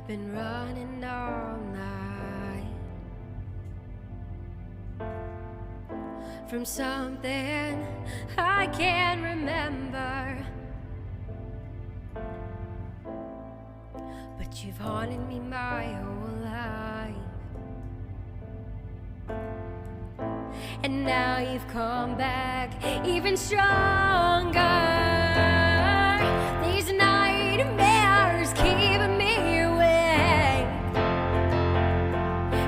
I've been running all night from something I can't remember, but you've haunted me my whole life. And now you've come back even stronger. These nightmares keep me awake,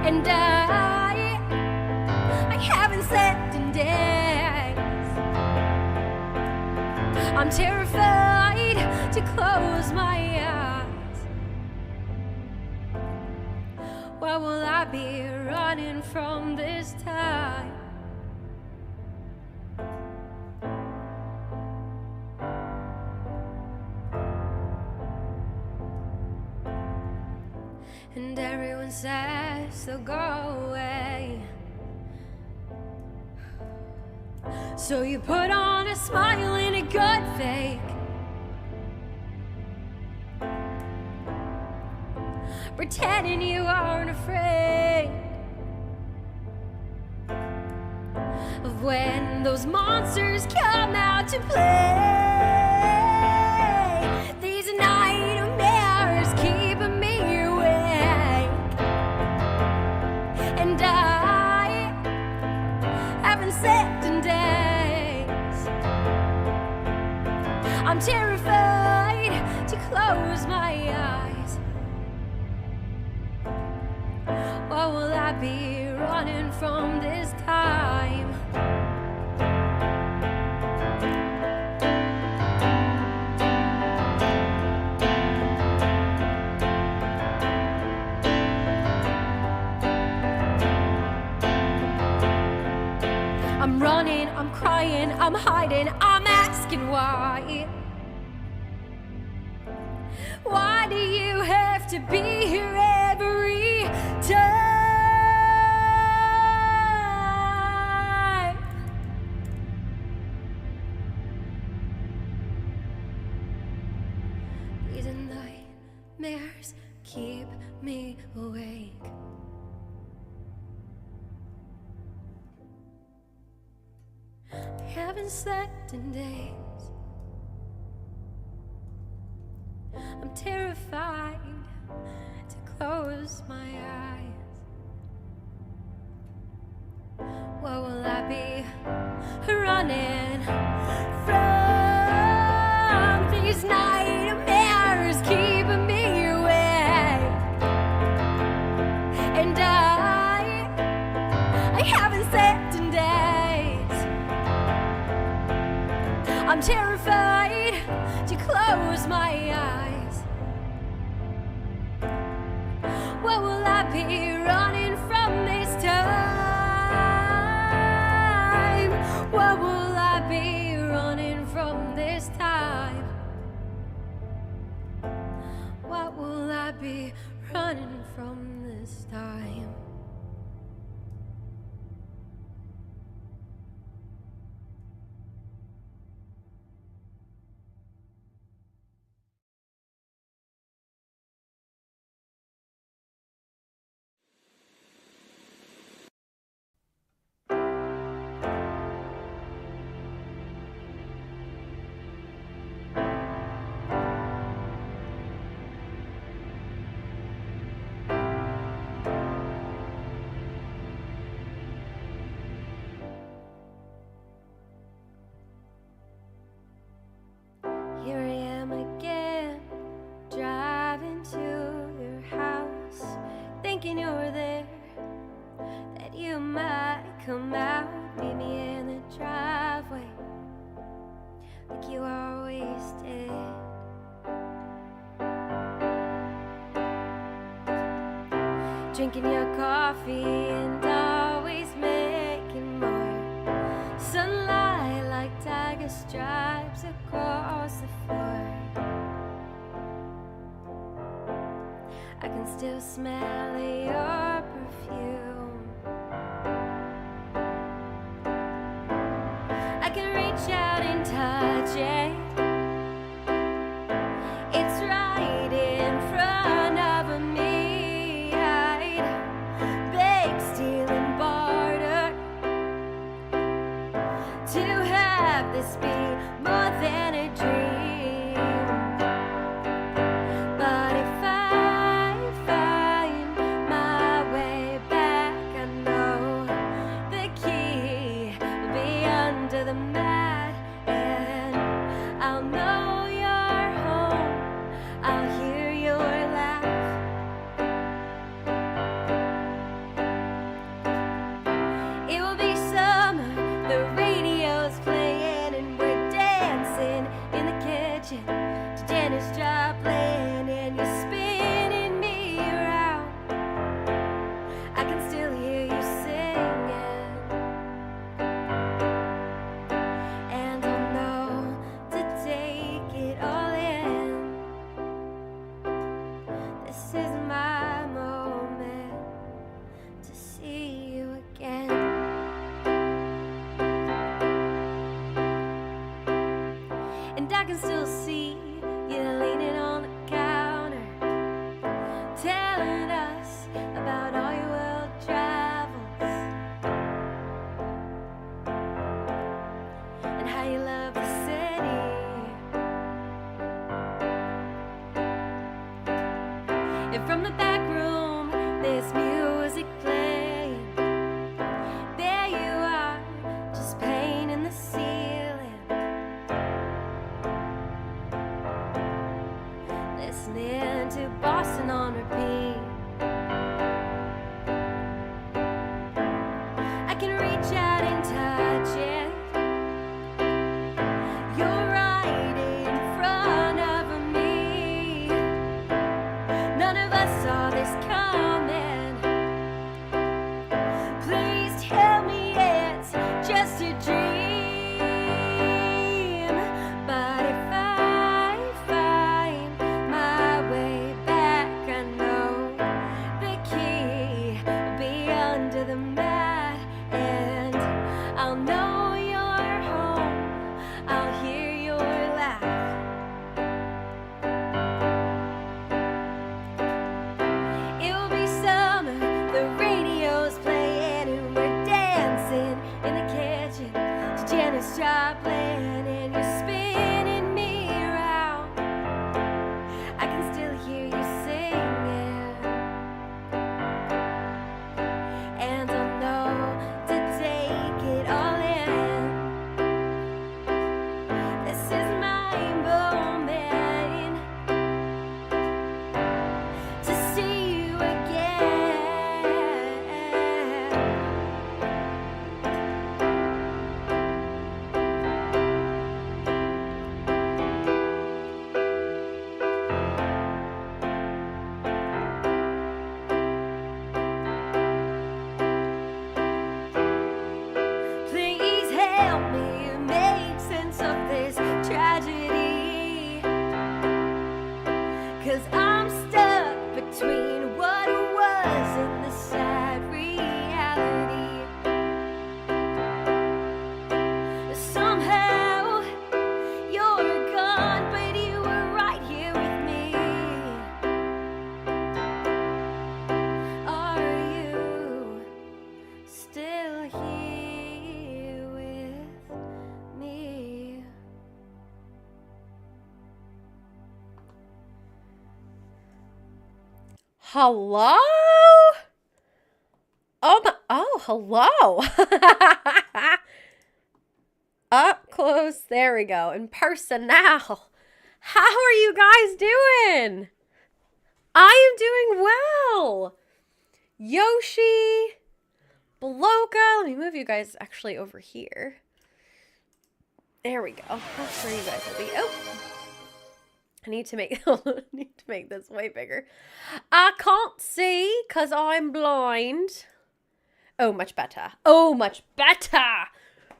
and I haven't slept in days. I'm terrified to close my eyes. Why will I be running from this time? And everyone says they'll go away, so you put on a smile and a good fake, pretending you aren't afraid of when those monsters come out to play. These nightmares keep me awake, and I haven't slept in days. I'm terrified to close my eyes. Why will I be running from this time? I'm running, I'm crying, I'm hiding, I'm asking why. Why do you have to be here every time? These nightmares keep me awake. I haven't slept in days. I'm terrified to close my eyes. What will I be running from? These nightmares keep me awake, and I haven't slept in days. I'm terrified to close my eyes. What will I be running from this time? What will I be running from this time? What will I be running from this time? Here I am again, driving to your house, thinking you're there, that you might come out, meet me in the driveway, like you always did. Drinking your coffee and always making more sunlight like tiger stripes across the floor. I can still smell your perfume. I can reach out and touch it. It's right in front of me. I'll know you're home. I'll hear your laugh. It will be summer, the radio's playing, and we're dancing in the kitchen to Janis Joplin, and you're spinning me around. I can still hear you singing, and I'll know to take it all in. This is my moment to see you again. And I can still see you leaning on the counter, telling us about all your world travels and how you love the city. And from the back room, there's music playing. There you are, just painting the ceiling, listening to Boston on repeat. I can reach out and touch it. You're right in front of me. None of us saw this coming. Please tell me it's just a dream. But if I find my way back, I know the key will be under the mat, and I'll know you're home. I'll hear your laugh. It will be summer, the radio's playing, and we're dancing in the kitchen to Janis Joplin, and you're spinning me around. I can still hear you singing, and I'll know to take it all in. This is my moment to see you again. Please help me make sense of this tragedy, 'cause I'm stuck between what was and the sad reality. Somehow you're gone, but you were right here with me. Are you still here with me? Hello? Hello. Up close. There we go. In person now. How are you guys doing? I am doing well. Yoshi, Bloka. Let me move you guys actually over here. There we go. That's where you guys will be. Oh. I need to make this way bigger. I can't see because I'm blind. Oh, much better. Oh, much better.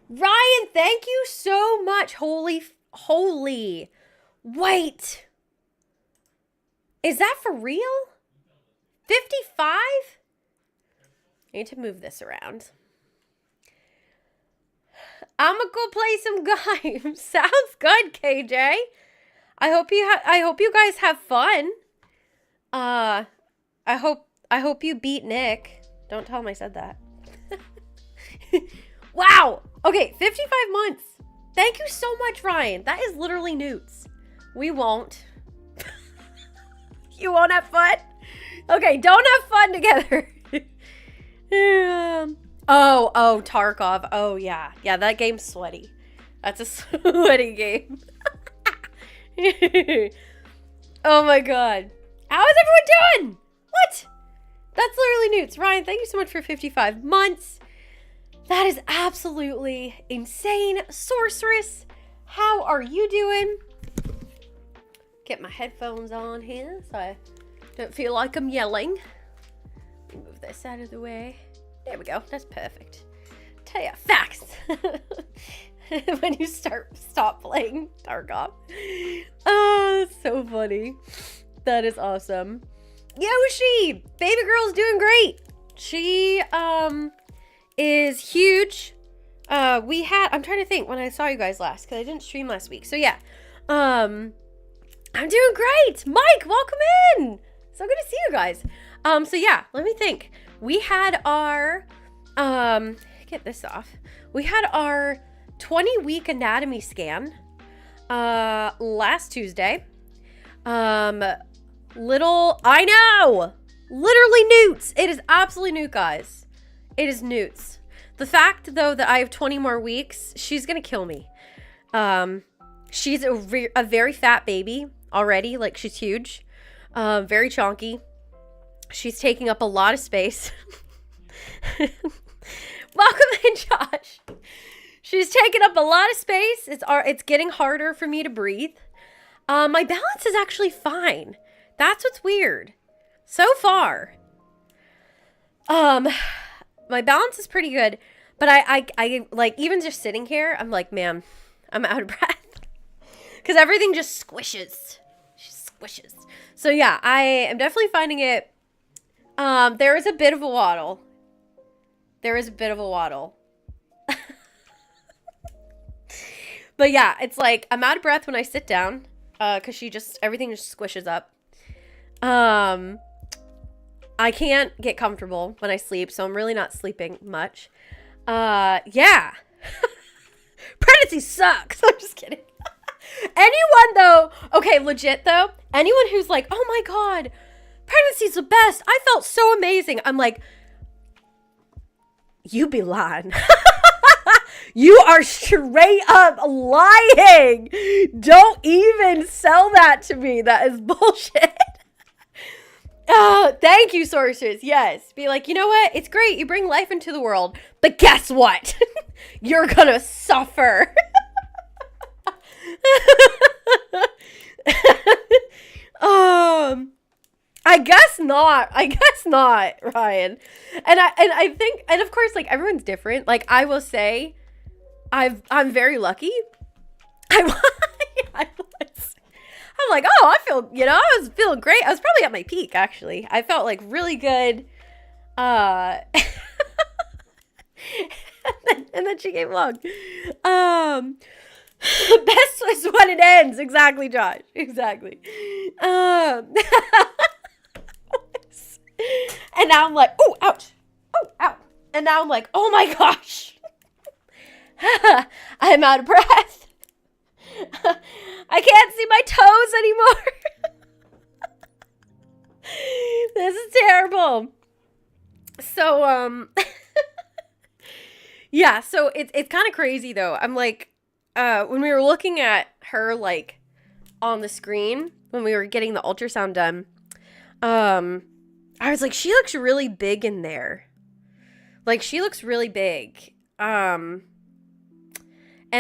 Ryan, thank you so much. Holy. Wait. Is that for real? 55? I need to move this around. I'm gonna go play some games. Sounds good, KJ. I hope you guys have fun. I hope you beat Nick. Don't tell him I said that. Wow. Okay, 55 months. Thank you so much, Ryan. That is literally newts. We won't. You won't have fun? Okay, don't have fun together. Oh, Tarkov. Oh, yeah. Yeah, that game's sweaty. That's a sweaty game. Oh my god. How is everyone doing? What? That's literally Newts. Ryan, thank you so much for 55 months. That is absolutely insane. Sorceress, how are you doing? Get my headphones on here so I don't feel like I'm yelling. Move this out of the way. There we go. That's perfect. Tell ya facts. When you stop playing Tarkov. Oh, that's so funny. That is awesome. Yoshi! Baby girl's doing great. She is huge. I'm trying to think when I saw you guys last because I didn't stream last week. So yeah. I'm doing great. Mike, welcome in. So good to see you guys. So yeah, let me think. We had our get this off. We had our 20-week anatomy scan last Tuesday. I know! Literally newts! It is absolutely newt, guys. It is newts. The fact, though, that I have 20 more weeks, she's gonna kill me. She's a very fat baby already. Like, she's huge. Very chonky. She's taking up a lot of space. Welcome in, Josh. She's taking up a lot of space. It's getting harder for me to breathe. My balance is actually fine. That's what's weird. So far. My balance is pretty good. But I like, even just sitting here, I'm like, man, I'm out of breath. Because everything just squishes. She squishes. So yeah, I am definitely finding it. There is a bit of a waddle. But yeah, it's like, I'm out of breath when I sit down. Because everything just squishes up. I can't get comfortable when I sleep, so I'm really not sleeping much. Yeah. Pregnancy sucks. I'm just kidding. Anyone though, okay, legit though, anyone who's like, oh my god, pregnancy's the best. I felt so amazing. I'm like, you be lying. You are straight up lying. Don't even sell that to me. That is bullshit. Oh, thank you, sorcerers. Yes. Be like, you know what? It's great. You bring life into the world. But guess what? You're gonna suffer. I guess not, Ryan. And I think, and of course, like, everyone's different. Like, I will say, I'm very lucky. I'm like, oh, I was feeling great. I was probably at my peak, actually. I felt like really good. And then she came along. Best is when it ends. Exactly, Josh. Exactly. And now I'm like, oh, ouch. Oh, ow. And now I'm like, oh my gosh. I'm out of breath. I can't see my toes anymore. This is terrible. So, yeah, so it's kind of crazy though. I'm like, when we were looking at her, like, on the screen, when we were getting the ultrasound done, I was like, she looks really big in there. Like, she looks really big. And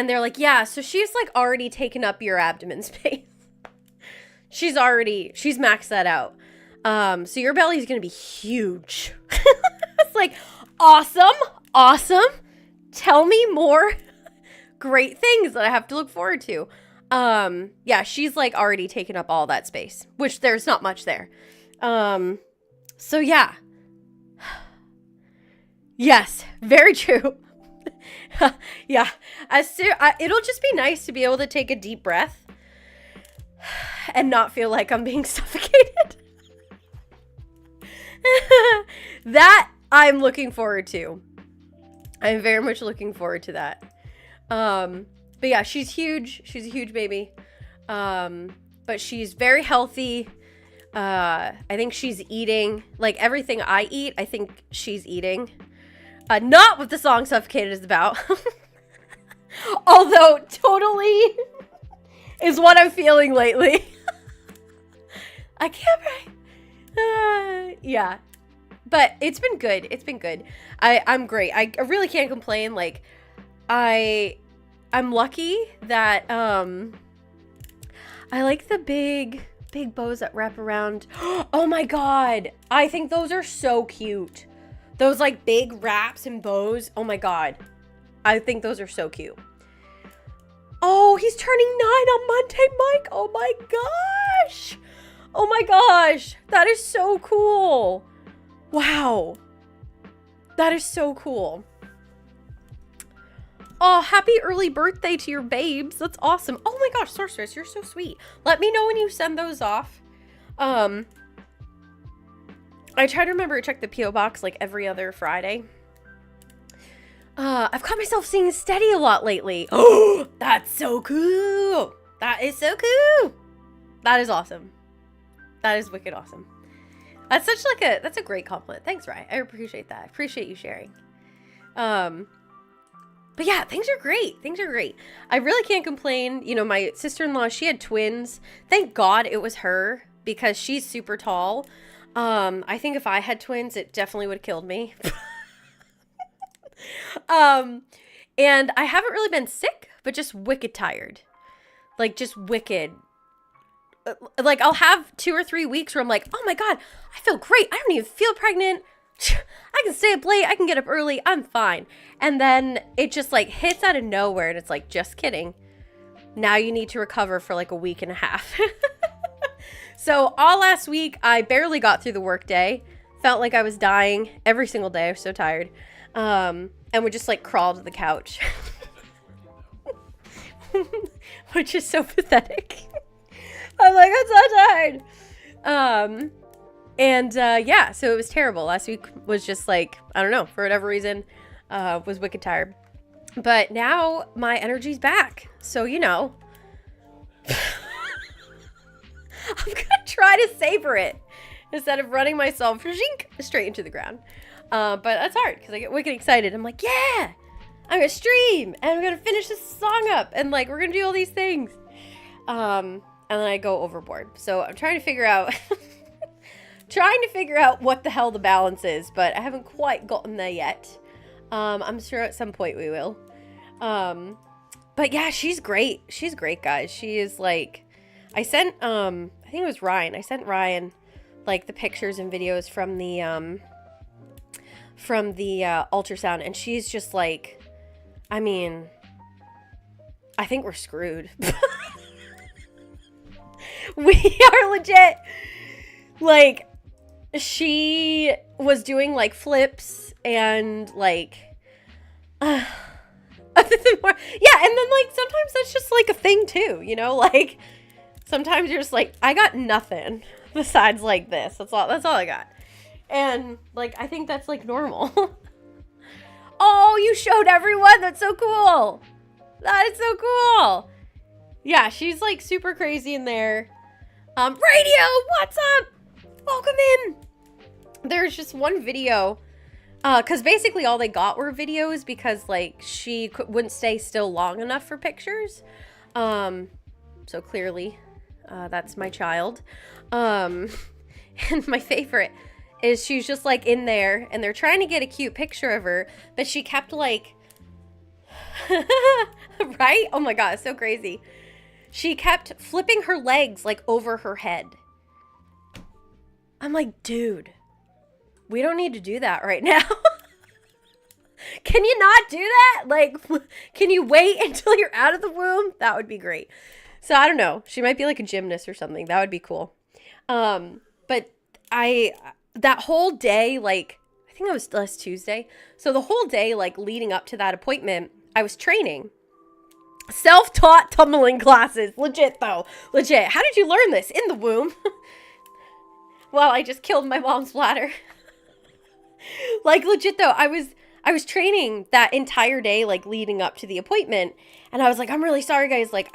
they're like, yeah, so she's, like, already taken up your abdomen space. She's maxed that out. So your belly's gonna be huge. It's like, awesome. Tell me more great things that I have to look forward to. Yeah, she's, like, already taken up all that space, which there's not much there. So yeah. Yes, very true. Yeah, it'll just be nice to be able to take a deep breath and not feel like I'm being suffocated. That I'm looking forward to. I'm very much looking forward to that. But yeah, she's huge. She's a huge baby. But she's very healthy. I think she's eating, like, everything I eat, I think she's eating. Not what the song Suffocated is about. Although, totally, is what I'm feeling lately. I can't breathe. Yeah. But it's been good. It's been good. I'm great. I really can't complain. Like, I'm lucky that I like the big bows that wrap around. Oh my god. I think those are so cute. Those like big wraps and bows. Oh my god. I think those are so cute. Oh, he's turning 9 on Monday, Mike. Oh my gosh. Oh my gosh. That is so cool. Wow. That is so cool. Oh, happy early birthday to your babes. That's awesome. Oh my gosh, Sorceress, you're so sweet. Let me know when you send those off. I try to remember to check the P.O. box like every other Friday. I've caught myself singing Steady a lot lately. Oh, that's so cool. That is so cool. That is awesome. That is wicked awesome. That's such like that's a great compliment. Thanks, Rye. I appreciate that. I appreciate you sharing. But yeah, things are great. Things are great. I really can't complain. You know, my sister-in-law, she had twins. Thank God it was her because she's super tall. I think if I had twins, it definitely would have killed me. And I haven't really been sick, but just wicked tired. Like, just wicked. Like, I'll have 2 or 3 weeks where I'm like, oh my God, I feel great. I don't even feel pregnant. I can stay up late. I can get up early. I'm fine. And then it just like hits out of nowhere. And it's like, just kidding. Now you need to recover for like a week and a half. So all last week, I barely got through the workday. Felt like I was dying every single day. I was so tired. And would just like crawl to the couch. Which is so pathetic. I'm like, I'm so tired. Yeah, so it was terrible. Last week was just like, I don't know, for whatever reason, was wicked tired. But now my energy's back. So, you know, I'm going to try to savor it instead of running myself straight into the ground. But that's hard because I get wicked excited. I'm like, yeah, I'm going to stream and I'm going to finish this song up and like, we're going to do all these things. And then I go overboard. So I'm trying to figure out what the hell the balance is, but I haven't quite gotten there yet. I'm sure at some point we will. But yeah, she's great. She's great, guys. She is like, I sent, I think it was Ryan. I sent Ryan like the pictures and videos from the ultrasound, and she's just like, I mean, I think we're screwed. We are legit, like, she was doing like flips and like yeah, and then like sometimes that's just like a thing too, you know, like sometimes you're just like, I got nothing besides like this. That's all I got. And like I think that's like normal. Oh, you showed everyone. That's so cool. That is so cool. Yeah, she's like super crazy in there. Radio, what's up? Welcome in. There's just one video, because basically all they got were videos because like she wouldn't stay still long enough for pictures. So clearly, that's my child. And my favorite is she's just like in there and they're trying to get a cute picture of her, but she kept like, right? Oh my God, it's so crazy. She kept flipping her legs like over her head. I'm like, dude, we don't need to do that right now. Can you not do that? Like, can you wait until you're out of the womb? That would be great. So I don't know. She might be like a gymnast or something. That would be cool. But that whole day, like, I think it was last Tuesday. So the whole day, like leading up to that appointment, I was training. Self-taught tumbling classes. Legit, though. Legit. How did you learn this? In the womb. Well, I just killed my mom's bladder. Like, legit, though. I was training that entire day, like, leading up to the appointment. And I was like, I'm really sorry, guys. Like,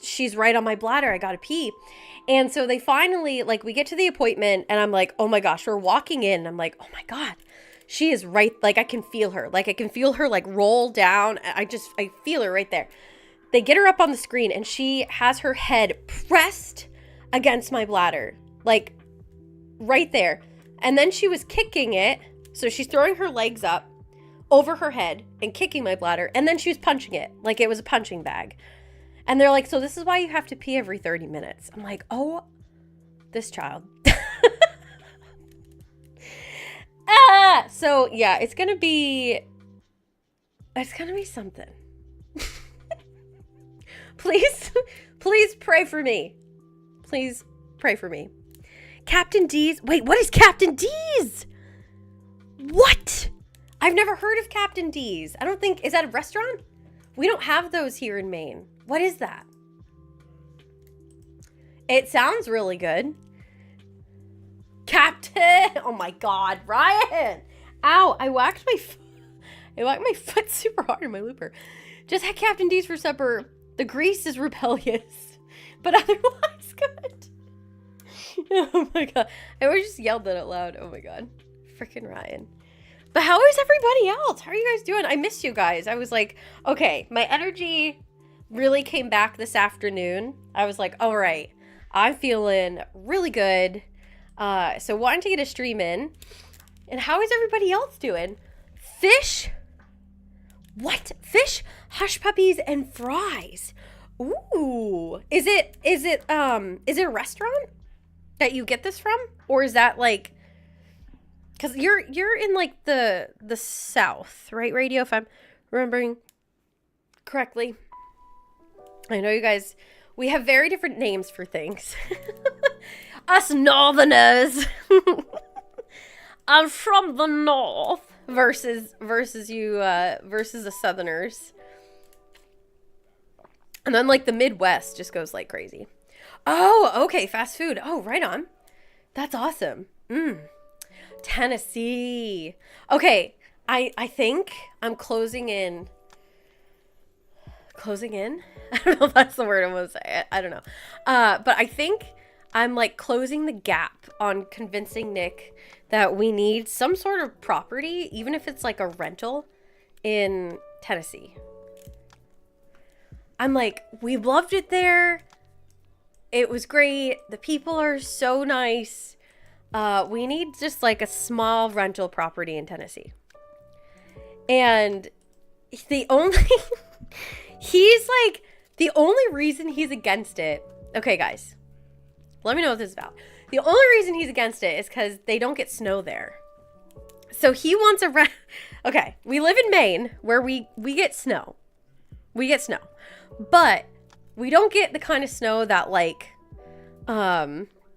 she's right on my bladder. I gotta pee. And so they finally, like, we get to the appointment. And I'm like, oh, my gosh. We're walking in. I'm like, oh, my God. She is right. Like, I can feel her. Like, I can feel her, like, roll down. I feel her right there. they get her up on the screen and she has her head pressed against my bladder, like right there. And then she was kicking it. So she's throwing her legs up over her head and kicking my bladder. And then she was punching it like it was a punching bag. And they're like, so this is why you have to pee every 30 minutes. I'm like, oh, this child. So yeah, it's gonna be something. Please pray for me. Please pray for me. Captain D's. Wait, what is Captain D's? What? I've never heard of Captain D's. I don't think, is that a restaurant? We don't have those here in Maine. What is that? It sounds really good. Captain. Oh my God, Ryan. Ow, I whacked my foot super hard in my looper. Just had Captain D's for supper. The grease is rebellious, but otherwise good. Oh my God. I always just yelled that out loud. Oh my God. Freaking Ryan. But how is everybody else? How are you guys doing? I missed you guys. I was like, okay, my energy really came back this afternoon. I was like, all right, I'm feeling really good. So wanting to get a stream in. And how is everybody else doing? Fish? What? Fish, hush puppies, and fries. Ooh. Is it a restaurant that you get this from? Or is that like, because you're in like the South, right, Radio, if I'm remembering correctly. I know you guys, we have very different names for things. Us Northerners. I'm from the North versus the Southerners. And then like the Midwest just goes like crazy. Oh, okay, fast food. Oh, right on. That's awesome. Tennessee. Okay, I think I'm closing in. Closing in? I don't know if that's the word I'm going to say. I don't know. But I think I'm like closing the gap on convincing Nick that we need some sort of property, even if it's like a rental in Tennessee. I'm like, we loved it there. It was great. The people are so nice. We need just like a small rental property in Tennessee. And the only reason he's against it. Okay, guys, let me know what this is about. The only reason he's against it is because they don't get snow there. So he wants okay, we live in Maine where we get snow. We get snow. But we don't get the kind of snow that like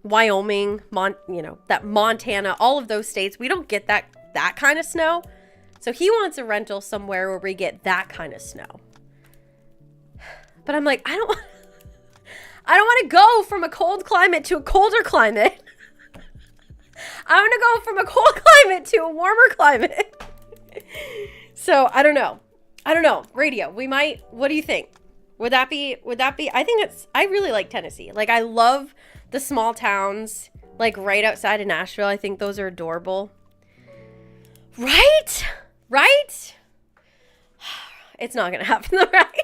Wyoming, that Montana, all of those states, we don't get that kind of snow. So he wants a rental somewhere where we get that kind of snow. But I'm like, I don't want to go from a cold climate to a colder climate. I want to go from a cold climate to a warmer climate. So I don't know. Radio, we might, what do you think? Would that be, I really like Tennessee. Like I love the small towns, like right outside of Nashville. I think those are adorable. Right? It's not going to happen though, right?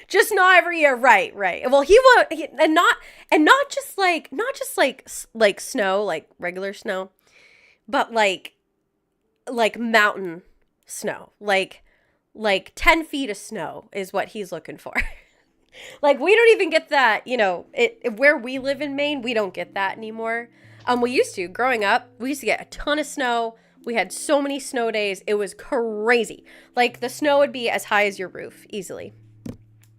Just not every year. Right. Well, not just like snow, like regular snow, but like mountain snow, like 10 feet of snow is what he's looking for. Like we don't even get that, where we live in Maine, we don't get that anymore. We used to, growing up, we used to get a ton of snow. We had so many snow days. It was crazy. Like the snow would be as high as your roof easily.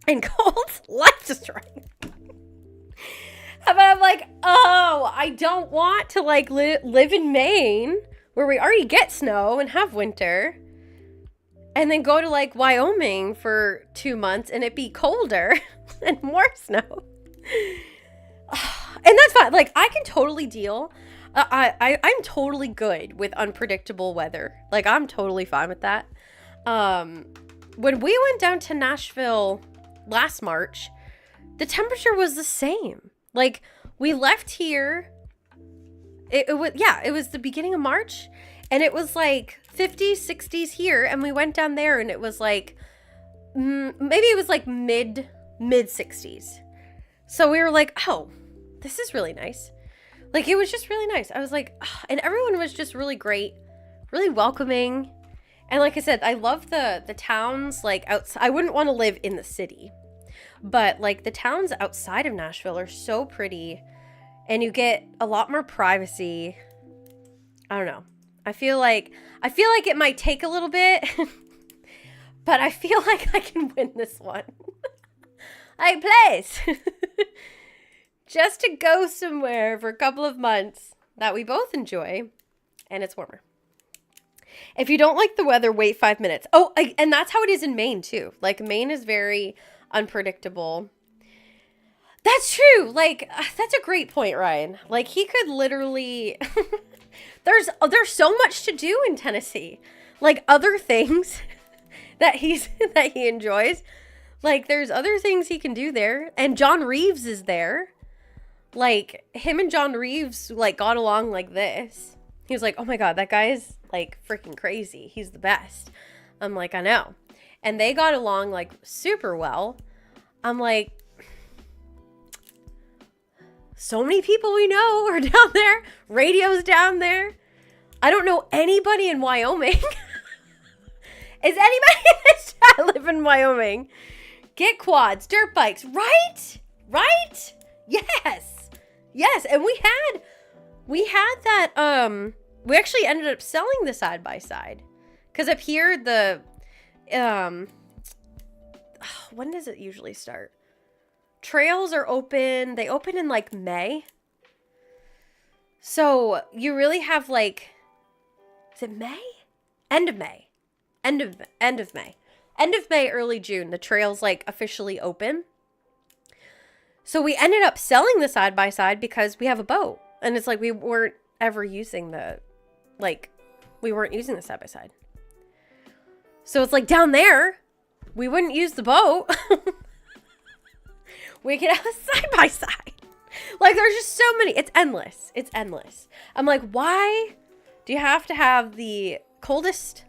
And cold, life destroying. But I'm like, oh, I don't want to like live in Maine where we already get snow and have winter. And then go to like Wyoming for 2 months and it be colder and more snow. And that's fine. Like I can totally deal. I'm totally good with unpredictable weather. Like I'm totally fine with that. When we went down to Nashville last March, the temperature was the same. Like we left here. It was the beginning of March and it was like 50s, 60s here, and we went down there and it was like maybe it was like mid 60s. So we were like, oh, this is really nice. Like, it was just really nice. I was like, oh, and everyone was just really great, really welcoming. And like I said, I love the towns, like, outside. I wouldn't want to live in the city, but like the towns outside of Nashville are so pretty, and you get a lot more privacy. I don't know. I feel like it might take a little bit, but I feel like I can win this one. Like, please. Just to go somewhere for a couple of months that we both enjoy, and it's warmer. If you don't like the weather, wait 5 minutes. Oh, and that's how it is in Maine, too. Like, Maine is very unpredictable. That's true. Like, that's a great point, Ryan. Like, he could literally... There's so much to do in Tennessee. Like, other things that he enjoys. Like, there's other things he can do there. And John Reeves is there. Like, him and John Reeves, like, got along like this. He was like, oh my God, that guy is, like, freaking crazy. He's the best. I'm like, I know. And they got along, like, super well. I'm like, so many people we know are down there. Radio's down there. I don't know anybody in Wyoming. Is anybody in this chat live in Wyoming? Get quads, dirt bikes, right? Right? Yes. Yes, and we had that, we actually ended up selling the side-by-side. Because up here, when does it usually start? Trails are open, they open in, like, May. So, you really have, like, is it May? End of May. End of May. End of May, early June, the trails, like, officially open. So we ended up selling the side-by-side because we have a boat. And it's like we weren't ever using the side-by-side. So it's like down there, we wouldn't use the boat. We could have a side-by-side. Like, there's just so many. It's endless. It's endless. I'm like, why do you have to have the coldest...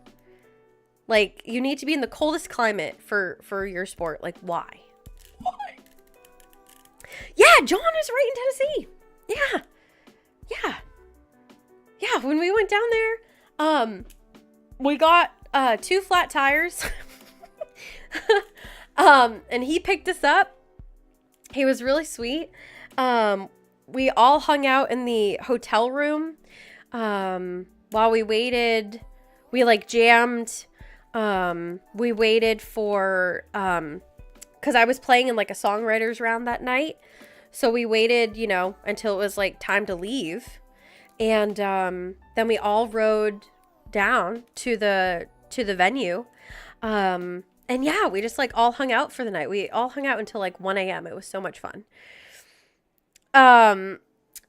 Like, you need to be in the coldest climate for your sport. Like, why? Why? Yeah, John is right in Tennessee. Yeah. When we went down there, we got 2 flat tires. And he picked us up. He was really sweet. We all hung out in the hotel room while we waited. We, like, jammed. We waited for, cause I was playing in, like, a songwriter's round that night. So we waited, you know, until it was, like, time to leave. And, then we all rode down to the venue. And yeah, we just, like, all hung out for the night. We all hung out until, like, 1 a.m. It was so much fun.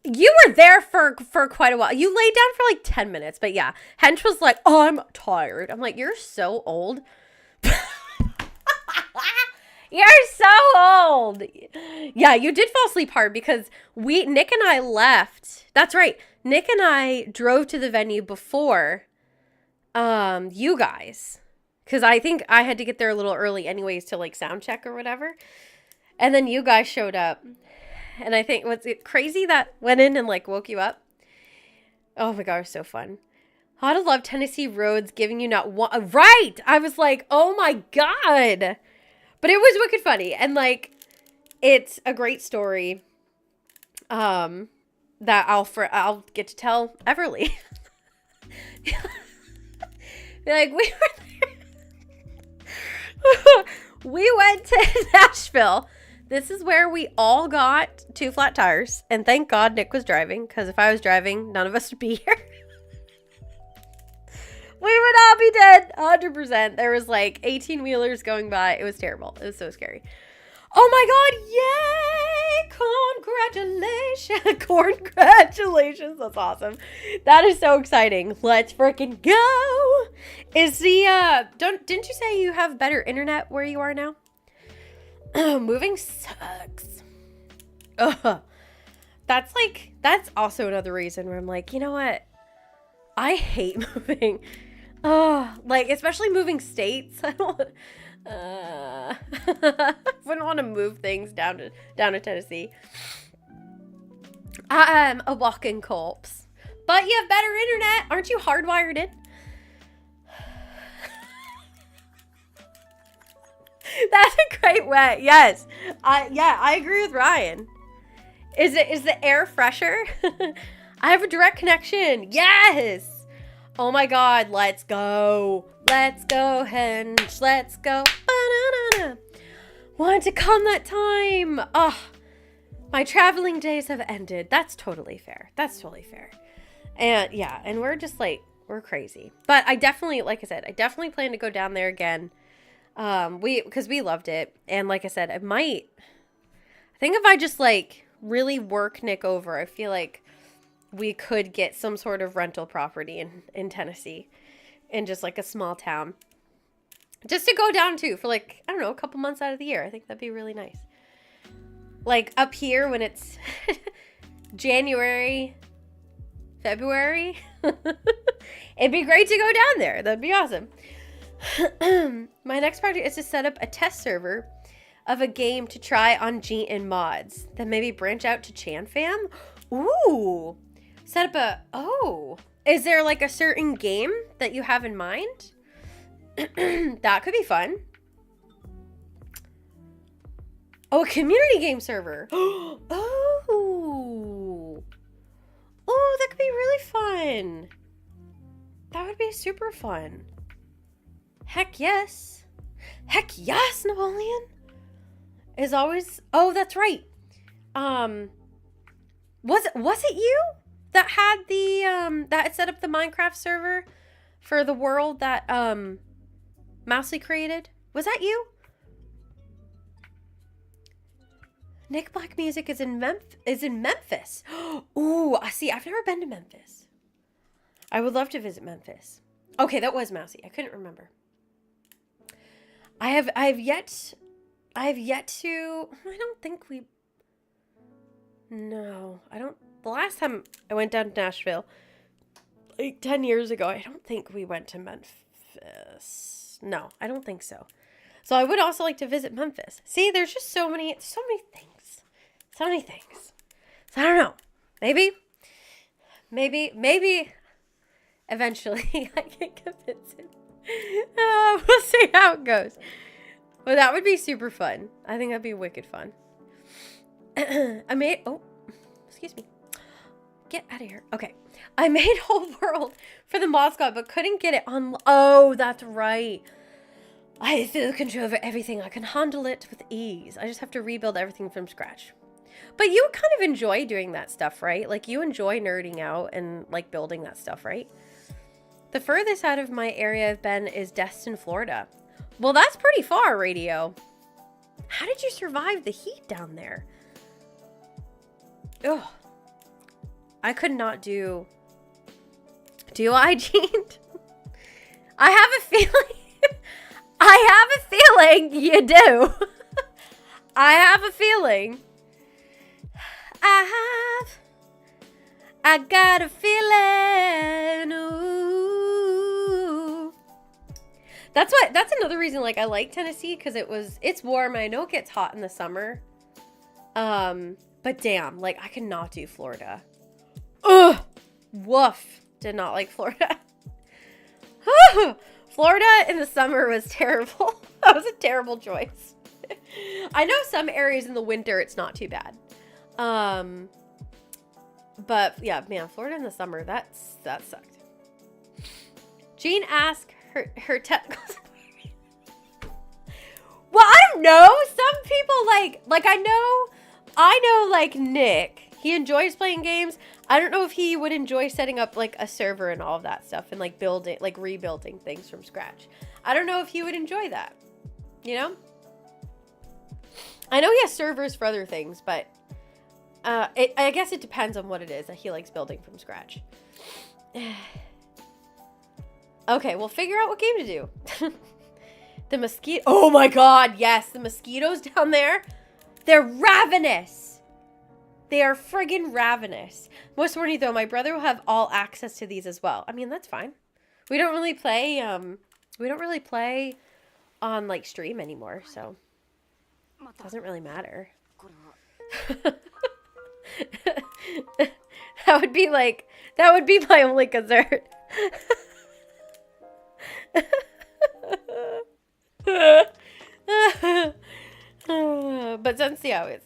You were there for quite a while. You laid down for like 10 minutes, but yeah. Hench was like, oh, I'm tired. I'm like, you're so old. You're so old. Yeah, you did fall asleep hard because Nick and I left. That's right. Nick and I drove to the venue before you guys. Because I think I had to get there a little early anyways to, like, sound check or whatever. And then you guys showed up. And I think, was it crazy that went in and, like, woke you up? Oh my gosh, so fun. How to love Tennessee roads giving you not one. Right! I was like, oh my God. But it was wicked funny. And, like, it's a great story that I'll get to tell Everly. Like, we were there. We went to Nashville. This is where we all got 2 flat tires. And thank God Nick was driving. Because if I was driving, none of us would be here. We would all be dead. 100%. There was like 18-wheelers going by. It was terrible. It was so scary. Oh my God. Yay. Congratulations. Congratulations. That's awesome. That is so exciting. Let's freaking go. Is the, didn't you say you have better internet where you are now? Moving sucks. Ugh. That's also another reason where I'm like, you know what? I hate moving. Like, especially moving states. Wouldn't want to move things down to Tennessee. I'm a walking corpse. But you have better internet. Aren't you hardwired in? That's a great way. Yes. I agree with Ryan. Is the air fresher? I have a direct connection. Yes. Oh my God. Let's go. Let's go, Henge. Let's go. Ba-na-na-na. Wanted to come that time. Oh, my traveling days have ended. That's totally fair. And yeah, and we're just like, we're crazy. But I definitely, like I said, I definitely plan to go down there again. Because we loved it. And like I said, I think if I just like really work Nick over, I feel like we could get some sort of rental property in Tennessee, in just like a small town, just to go down to for like, I don't know, a couple months out of the year. I think that'd be really nice. Like up here when it's January, February, it'd be great to go down there. That'd be awesome. My next project is to set up a test server of a game to try on JeanetteMusic mods. Then maybe branch out to ChanFam. Ooh. Is there like a certain game that you have in mind? That could be fun. Oh, a community game server. Oh, that could be really fun. That would be super fun. Heck yes. Heck yes, Napoleon. Is always... Oh, that's right. Was it you that had the that set up the Minecraft server for the world that Mousely created? Was that you? Nick Black Music is in Memphis. Ooh, I see. I've never been to Memphis. I would love to visit Memphis. Okay, that was Mousy. I couldn't remember. I have yet to. The last time I went down to Nashville, like 10 years ago, I don't think we went to Memphis. No, I don't think so. So I would also like to visit Memphis. See, there's just so many things. So many things. So I don't know. Maybe eventually I can convince him. We'll see how it goes. But that would be super fun. I think that'd be wicked fun. Excuse me. Get out of here. Okay. I made Whole World for the Mod Squad, but couldn't get it on. Oh, that's right. I have full control over everything. I can handle it with ease. I just have to rebuild everything from scratch. But you kind of enjoy doing that stuff, right? Like, you enjoy nerding out and, like, building that stuff, right? The furthest out of my area I've been is Destin, Florida. Well, that's pretty far, Radio. How did you survive the heat down there? Ugh. I could not do... Do I, Jean? I have a feeling you do. I have a feeling. I got a feeling. Ooh. That's another reason, like, I like Tennessee, because it's warm. I know it gets hot in the summer. But damn, like, I cannot do Florida. Ugh. Woof. Did not like Florida. Florida in the summer was terrible. That was a terrible choice. I know some areas in the winter it's not too bad. But yeah, man, Florida in the summer, that sucked. Jean asked her technical. Well, I don't know. Some people like I know like Nick. He enjoys playing games. I don't know if he would enjoy setting up like a server and all of that stuff and like rebuilding things from scratch. I don't know if he would enjoy that. You know? I know he has servers for other things, but I guess it depends on what it is that he likes building from scratch. Okay, we'll figure out what game to do. The mosquito. Oh my god, yes, the mosquitoes down there. They're ravenous. They are friggin' ravenous. Most warning though, my brother will have all access to these as well. I mean, that's fine. We don't really play on like stream anymore, so it doesn't really matter. That would be my only concern. But Zensio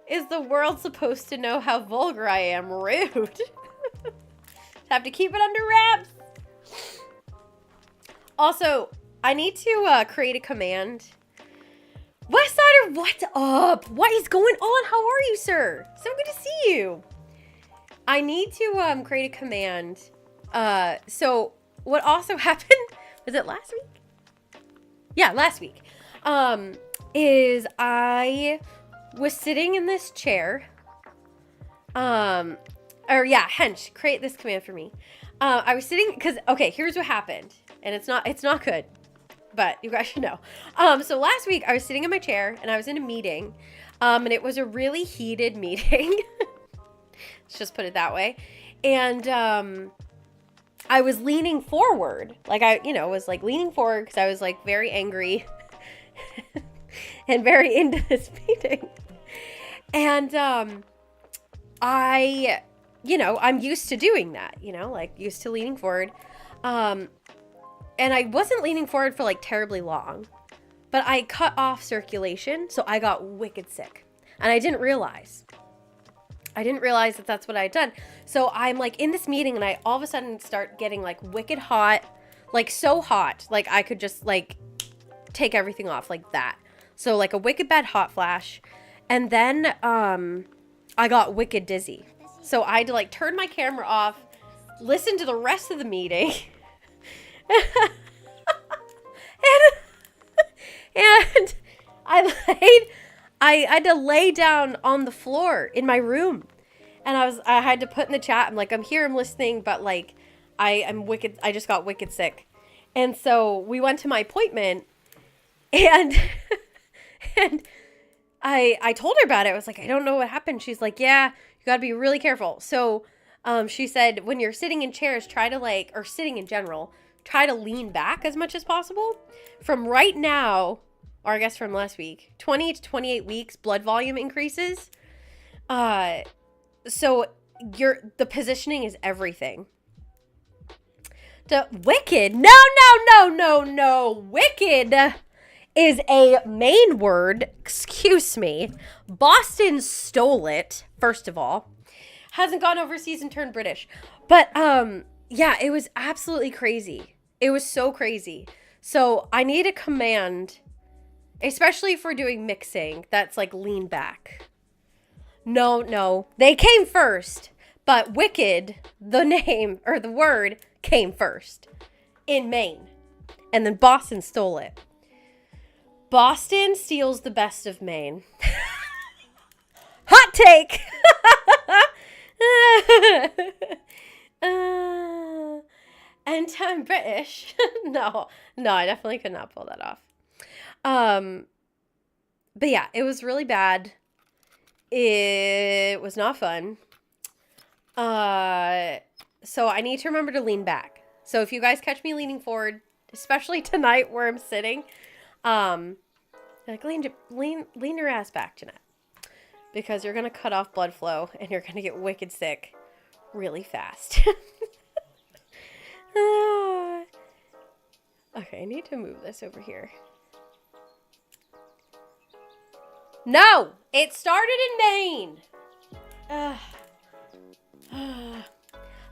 is the world supposed to know how vulgar I am? Rude. Have to keep it under wraps. Also, I need to create a command. Westsider, what's up? What is going on? How are you, sir? So good to see you. I need to create a command. So what also happened, was it last week? Yeah, last week. Is I was sitting in this chair. Hench, create this command for me. I was sitting, okay, here's what happened. And it's not good, but you guys should know. So last week I was sitting in my chair and I was in a meeting, and it was a really heated meeting. Let's just put it that way. And, I was leaning forward. Like was like leaning forward because I was like very angry and very into this meeting. And, I'm used to doing that, like used to leaning forward. And I wasn't leaning forward for like terribly long, but I cut off circulation. So I got wicked sick and I didn't realize that that's what I had done. So I'm like in this meeting and I all of a sudden start getting like wicked hot, like so hot. Like I could just like take everything off like that. So like a wicked bad hot flash. And then, I got wicked dizzy. So I had to like turn my camera off, listen to the rest of the meeting. and I had to lay down on the floor in my room. And I had to put in the chat, I'm like, I'm here, I'm listening, but like, I just got wicked sick. And so we went to my appointment and, and I told her about it. I was like, I don't know what happened. She's like, yeah, you gotta be really careful. So, she said, when you're sitting in chairs, or sitting in general, try to lean back as much as possible. From right now, or I guess from last week, 20 to 28 weeks, blood volume increases. So the positioning is everything. Wicked? No. Wicked is a Maine word. Excuse me. Boston stole it, first of all. Hasn't gone overseas and turned British. But, yeah, it was absolutely crazy. It was so crazy. So I need a command, especially if we're doing mixing, that's like lean back. No. They came first, but wicked, the name or the word, came first in Maine. And then Boston stole it. Boston steals the best of Maine. Hot take! And I'm British. No, I definitely could not pull that off. But yeah, it was really bad. It was not fun. So I need to remember to lean back. So if you guys catch me leaning forward, especially tonight where I'm sitting, like lean your ass back, Jeanette, because you're gonna cut off blood flow and you're gonna get wicked sick really fast. Okay, I need to move this over here. No, it started in Maine.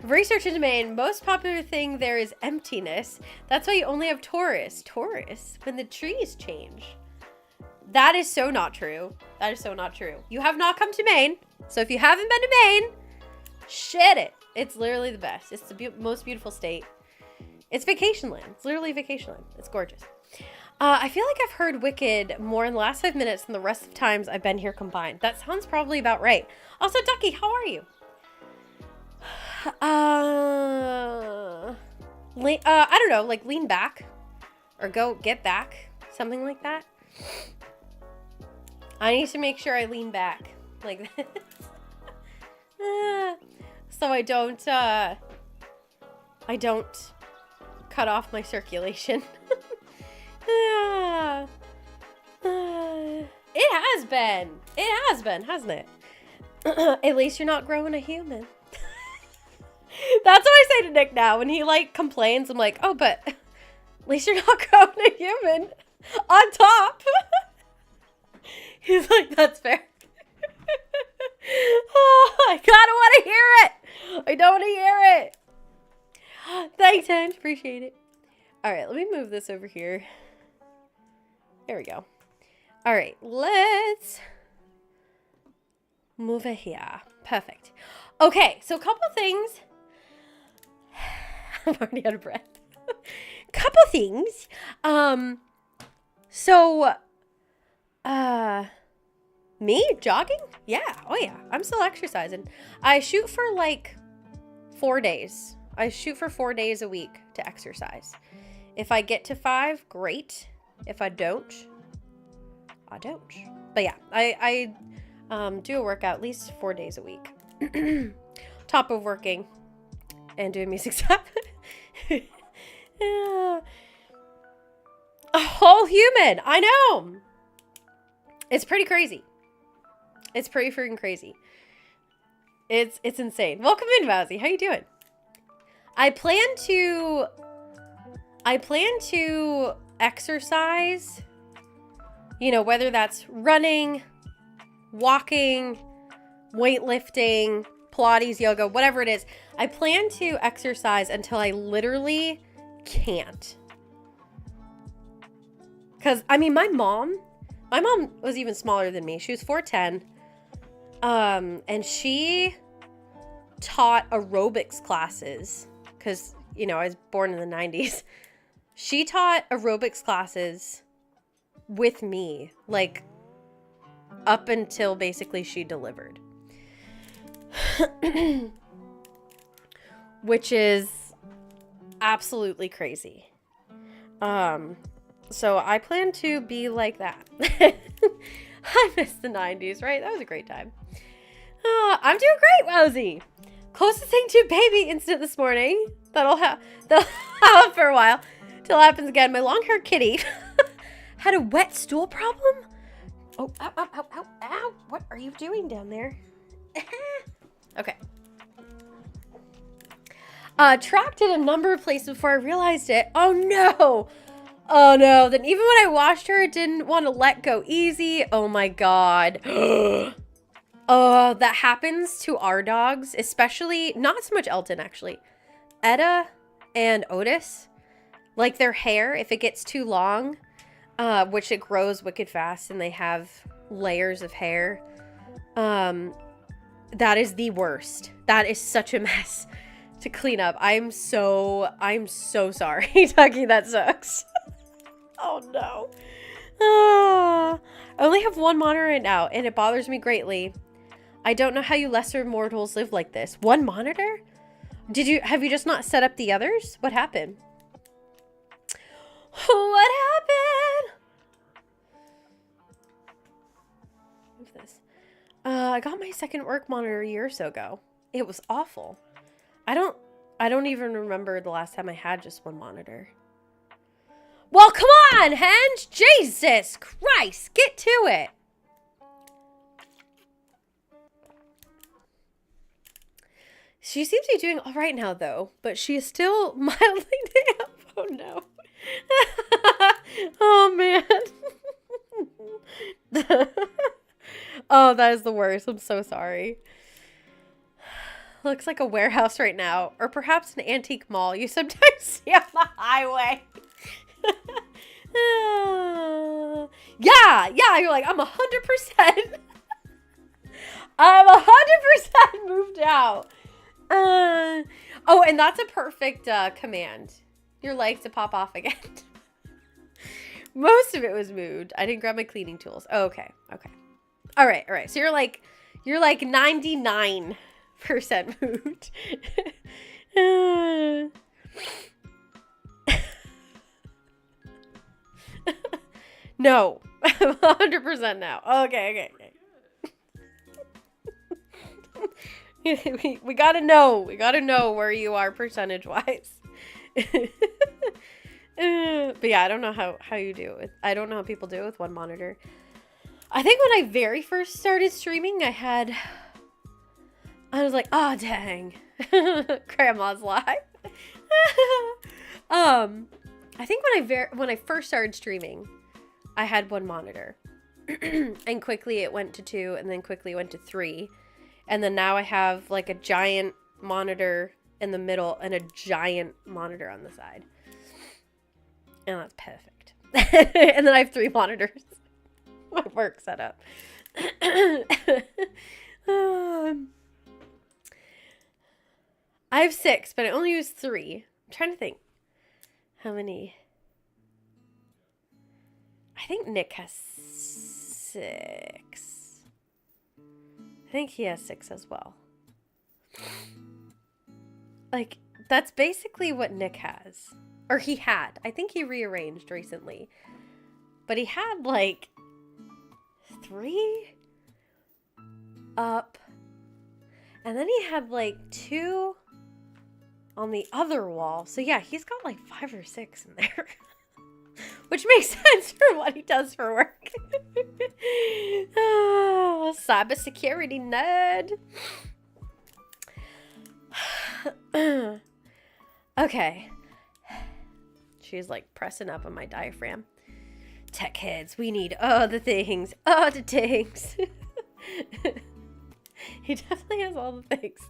Research into Maine. Most popular thing there is emptiness. That's why you only have tourists. Tourists? When the trees change. That is so not true. That is so not true. You have not come to Maine. So if you haven't been to Maine, shit it. It's literally the best. It's the most beautiful state. It's vacation land. It's literally vacation land. It's gorgeous. I feel like I've heard Wicked more in the last 5 minutes than the rest of the times I've been here combined. That sounds probably about right. Also, Ducky, how are you? I don't know, like lean back or get back, something like that. I need to make sure I lean back like this. So I don't cut off my circulation. Ah. It has been. It has been, hasn't it? At least you're not growing a human. That's what I say to Nick now. When he, like, complains, I'm like, oh, but at least you're not growing a human on top. He's like, that's fair. Oh, I kind of want to hear it. I don't want to hear it. Thanks, Ange. Appreciate it. All right, let me move this over here. There we go. All right, let's move it here. Perfect. Okay, so a couple things. I'm already out of breath. Couple things. Me jogging? Yeah. Oh yeah. I'm still exercising. I shoot for like 4 days. I shoot for 4 days a week to exercise. If I get to 5, great. If I don't, I don't. But yeah, I do a workout at least 4 days a week. Top of working and doing music stuff. Yeah. A whole human. I know. It's pretty crazy. It's pretty freaking crazy. It's insane. Welcome in, Vowsy. How you doing? I plan to exercise, you know, whether that's running, walking, weightlifting, Pilates, yoga, whatever it is. I plan to exercise until I literally can't. Because, I mean, my mom was even smaller than me. She was 4'10". And she taught aerobics classes because, you know, I was born in the 90s. She taught aerobics classes with me, like, up until basically she delivered. Which is absolutely crazy. So I plan to be like that. I miss the 90s, right? That was a great time. I'm doing great, Wowsy. Closest thing to baby incident this morning. That'll have for a while. Till it happens again. My long-haired kitty had a wet stool problem. Oh, ow, ow, ow, ow, ow. What are you doing down there? Okay. Tracked it a number of places before I realized it. Oh, no. Oh, no. Then even when I washed her, it didn't want to let go easy. Oh, my God. Oh, that happens to our dogs, especially, not so much Elton, actually. Etta and Otis, like their hair, if it gets too long, which it grows wicked fast and they have layers of hair, that is the worst. That is such a mess to clean up. I'm so sorry, Tucky. That sucks. Oh, no. I only have one monitor right now, and it bothers me greatly. I don't know how you lesser mortals live like this. One monitor? Have you just not set up the others? What happened? What happened? What's this? I got my second work monitor a year or so ago. It was awful. I don't even remember the last time I had just one monitor. Well, come on, Henge! Jesus Christ! Get to it! She seems to be doing all right now, though, but she is still mildly damp. Oh, no. Oh, man. Oh, that is the worst. I'm so sorry. Looks like a warehouse right now, or perhaps an antique mall you sometimes see on the highway. Yeah, you're like, I'm 100%. I'm 100% moved out. Oh, and that's a perfect command. Your legs to pop off again. Most of it was moved. I didn't grab my cleaning tools. Oh, okay. All right. So you're like 99% moved. No, 100% now. Okay. We gotta know. We gotta know where you are percentage-wise. But yeah, I don't know how you do it. I don't know how people do it with one monitor. I think when I very first started streaming, I was like, oh, dang. Grandma's lie. I think when I first started streaming, I had one monitor. And quickly it went to 2, and then quickly it went to 3. And then now I have like a giant monitor in the middle and a giant monitor on the side. And that's perfect. And then I have 3 monitors. My work setup. I have 6, but I only use 3. I'm trying to think. How many? I think Nick has 6. I think he has 6 as well. Like, that's basically what Nick has. Or he had. I think he rearranged recently. But he had, like, 3 up. And then he had, like, 2 on the other wall. So, yeah, he's got, like, 5 or 6 in there. Which makes sense for what he does for work. Oh, cybersecurity nerd. Okay. She's like pressing up on my diaphragm. Tech heads, we need all the things. All the things. He definitely has all the things.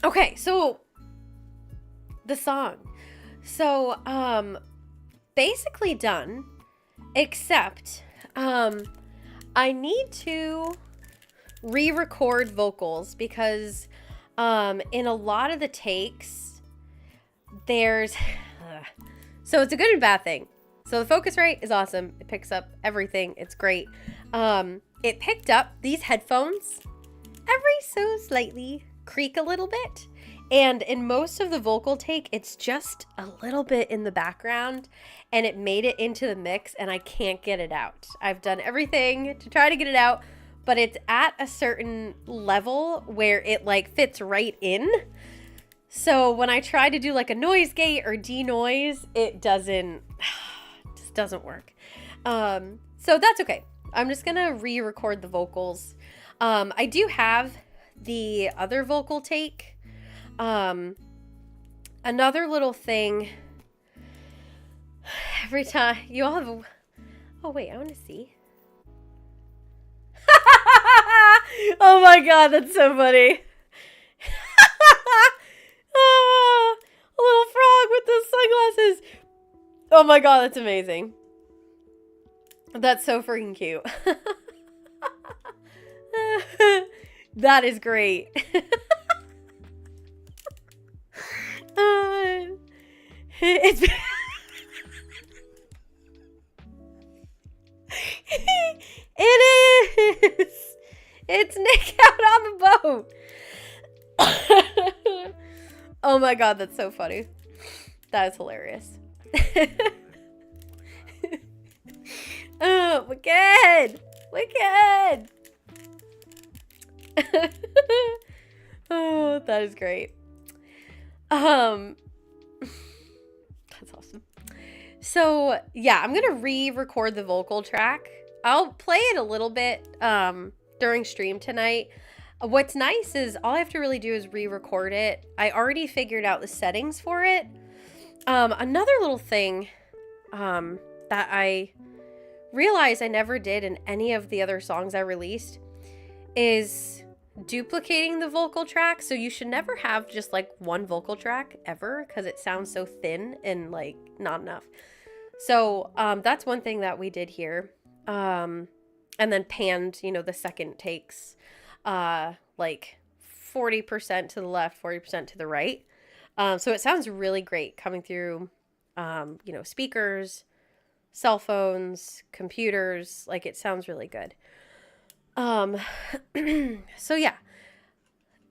Okay, so the song. So, basically done, except, I need to re-record vocals because, in a lot of the takes, there's, so it's a good and bad thing. So the focus rate is awesome. It picks up everything. It's great. It picked up these headphones every so slightly creak a little bit, and in most of the vocal take it's just a little bit in the background, and it made it into the mix and I can't get it out. I've done everything to try to get it out, but it's at a certain level where it like fits right in. So when I try to do like a noise gate or denoise, it just doesn't work. So that's okay. I'm just gonna re-record the vocals. I do have the other vocal take. Another little thing. Every time you all have a... Oh wait, I want to see. Oh my god, that's so funny. Oh, a little frog with the sunglasses. Oh my god, that's amazing. That's so freaking cute. That is great. It's it is. It's Nick out on the boat. Oh my god, that's so funny. That is hilarious. Oh, wicked. Wicked. Oh, that is great. That's awesome. So yeah, I'm gonna re-record the vocal track. I'll play it a little bit during stream tonight. What's nice is all I have to really do is re-record it. I already figured out the settings for it. Another little thing that I realized I never did in any of the other songs I released is duplicating the vocal track. So you should never have just like one vocal track ever, because it sounds so thin and like not enough. So that's one thing that we did here. And then panned, the second takes like 40% to the left, 40% to the right. So it sounds really great coming through, speakers, cell phones, computers. Like, it sounds really good. So yeah.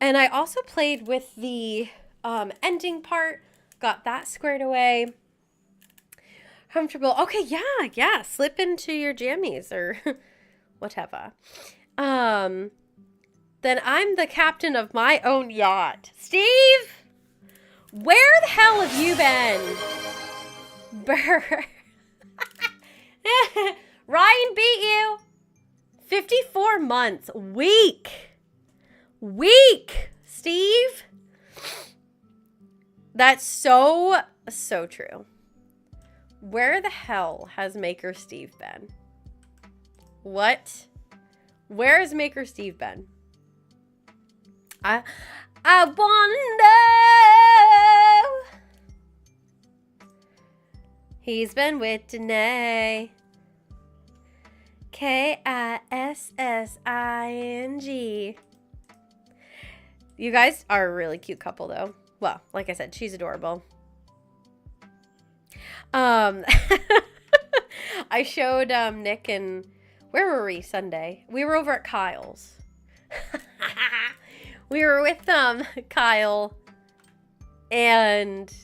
And I also played with the ending part, got that squared away. Comfortable. Okay, yeah. Slip into your jammies or whatever. then I'm the captain of my own yacht. Steve, where the hell have you been? Brr. Ryan beat you. 54 months. Weak. Steve. That's so true. Where the hell has Maker Steve been? What? Where has Maker Steve been? I wonder. He's been with Danae. Kissing. You guys are a really cute couple, though. Well, like I said, she's adorable. I showed Nick and where were we Sunday? We were over at Kyle's. We were with Kyle and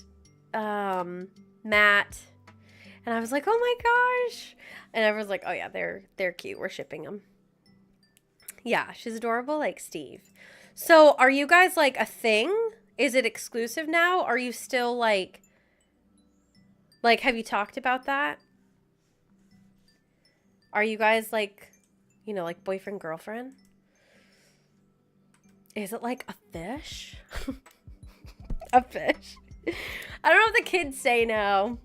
Matt, and I was like, "Oh my gosh!" And everyone's like, "Oh yeah, they're cute. We're shipping them." Yeah, she's adorable, like Steve. So, are you guys like a thing? Is it exclusive now? Are you still like, have you talked about that? Are you guys like, like boyfriend, girlfriend? Is it like a fish? A fish? I don't know what the kids say now.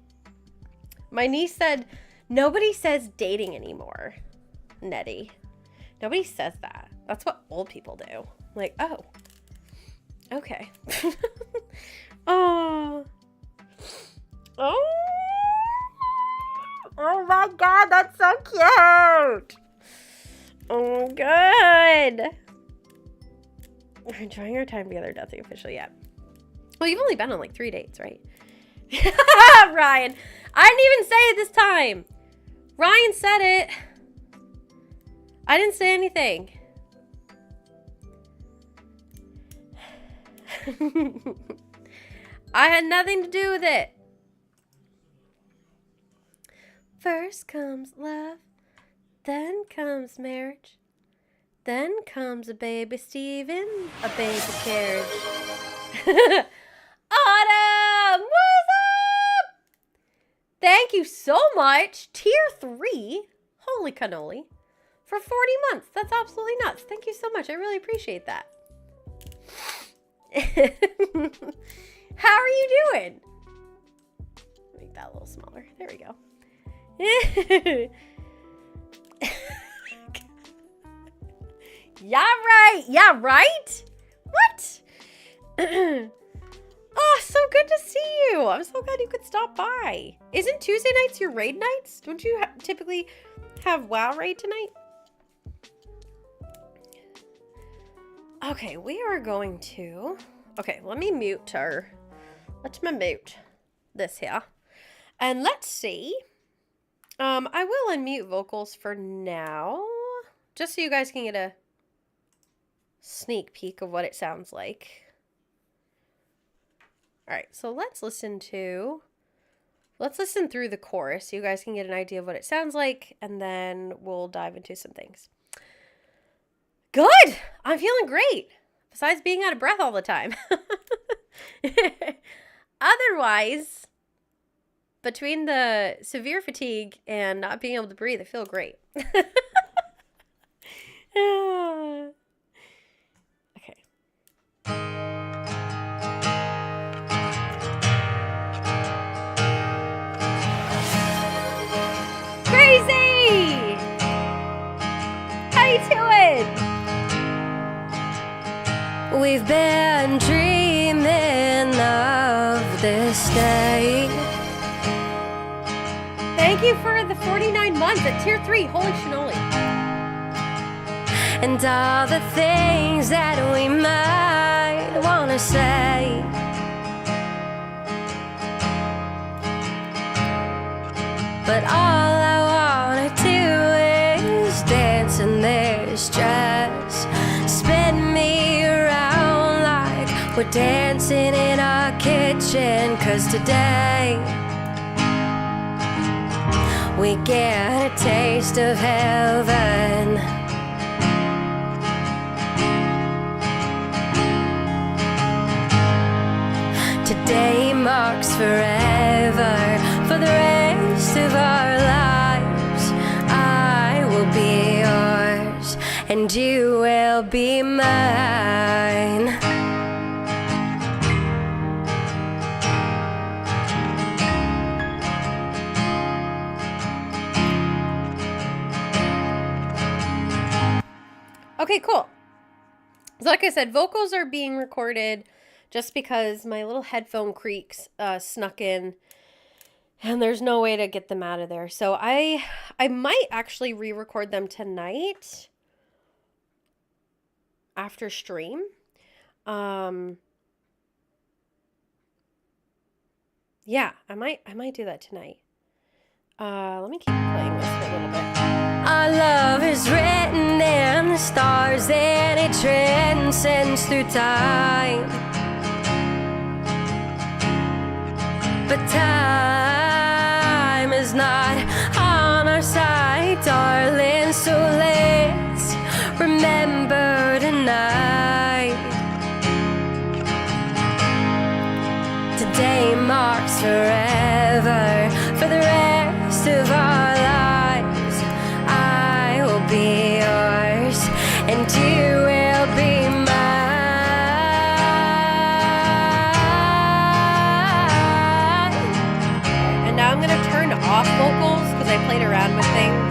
My niece said, nobody says dating anymore, Nettie. Nobody says that. That's what old people do. Like, oh. Okay. Oh. Oh my God, that's so cute. Oh, good. We're enjoying our time together. Nothing official yet. Well, you've only been on like 3 dates, right? Ryan. I didn't even say it this time. Ryan said it. I didn't say anything. I had nothing to do with it. First comes love, then comes marriage, then comes a baby Steven, a baby carriage. Autumn, what's up? Thank you so much, Tier 3, holy cannoli, for 40 months. That's absolutely nuts. Thank you so much. I really appreciate that. How are you doing? Make that a little smaller. There we go. Yeah, right. Yeah, right? What? Oh, so good to see you. I'm so glad you could stop by. Isn't Tuesday nights your raid nights? Don't you typically have WoW raid tonight? Okay, we are going to... Okay, let me mute her. Let's mute this here. And let's see. I will unmute vocals for now. Just so you guys can get a sneak peek of what it sounds like. Alright, so let's listen through the chorus so you guys can get an idea of what it sounds like, and then we'll dive into some things. Good! I'm feeling great! Besides being out of breath all the time. Otherwise, between the severe fatigue and not being able to breathe, I feel great. Okay. Crazy! How you doing? We've been dreaming of this day. Thank you for the 49 months at Tier 3. Holy cannoli. And all the things that we might want to say. But all I want to do is dance in this dress. Spin me around like we're dancing in our kitchen. 'Cause today we get a taste of heaven. forever. For the rest of our lives, I will be yours and you will be mine. Okay, cool. So like I said, vocals are being recorded just because my little headphone creaks snuck in and there's no way to get them out of there. So I might actually re-record them tonight after stream. Yeah, I might do that tonight. Let me keep playing this for a little bit. Our love is written in the stars and it transcends through time. But time is not on our side, darling, so let's remember tonight. Today marks forever. For the rest of our lives, I will be yours and you will be mine. And now I'm going to turn off vocals because I played around with things.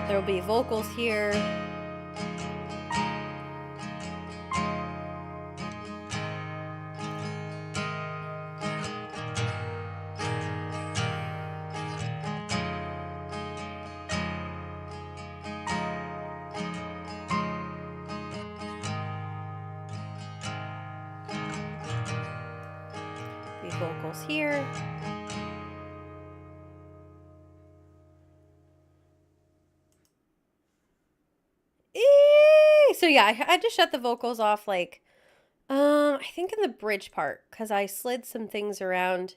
There will be vocals here. Be vocals here. So yeah, I had to shut the vocals off like, I think in the bridge part, because I slid some things around,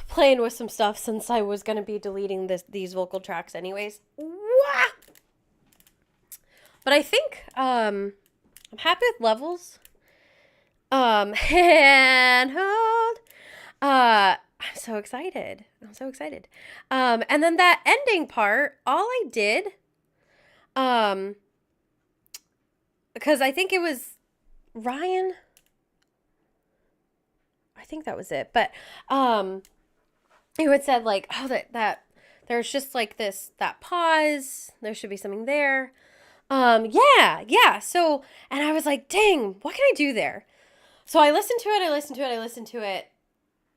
playing with some stuff since I was going to be deleting these vocal tracks anyways. Wah! But I think, I'm happy with levels. And hold. I'm so excited. I'm so excited. And then that ending part, all I did, because I think it was Ryan. I think that was it. But it had said like, oh, that there's just like that pause. There should be something there. Yeah. So, and I was like, dang, what can I do there? So I listened to it.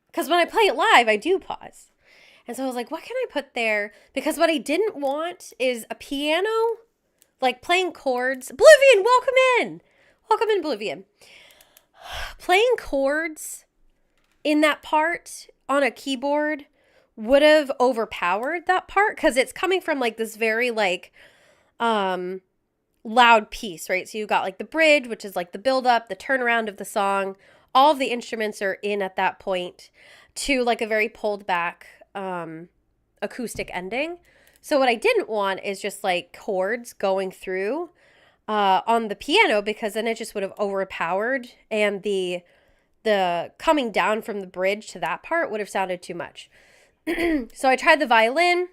Because when I play it live, I do pause. And so I was like, what can I put there? Because what I didn't want is a piano, like playing chords. Oblivion, welcome in. Welcome in, Oblivion. Playing chords in that part on a keyboard would have overpowered that part because it's coming from like this very like loud piece, right? So you got like the bridge, which is like the build up, the turnaround of the song. All of the instruments are in at that point to like a very pulled back acoustic ending. So what I didn't want is just like chords going through on the piano because then it just would have overpowered and the coming down from the bridge to that part would have sounded too much. So I tried the violin.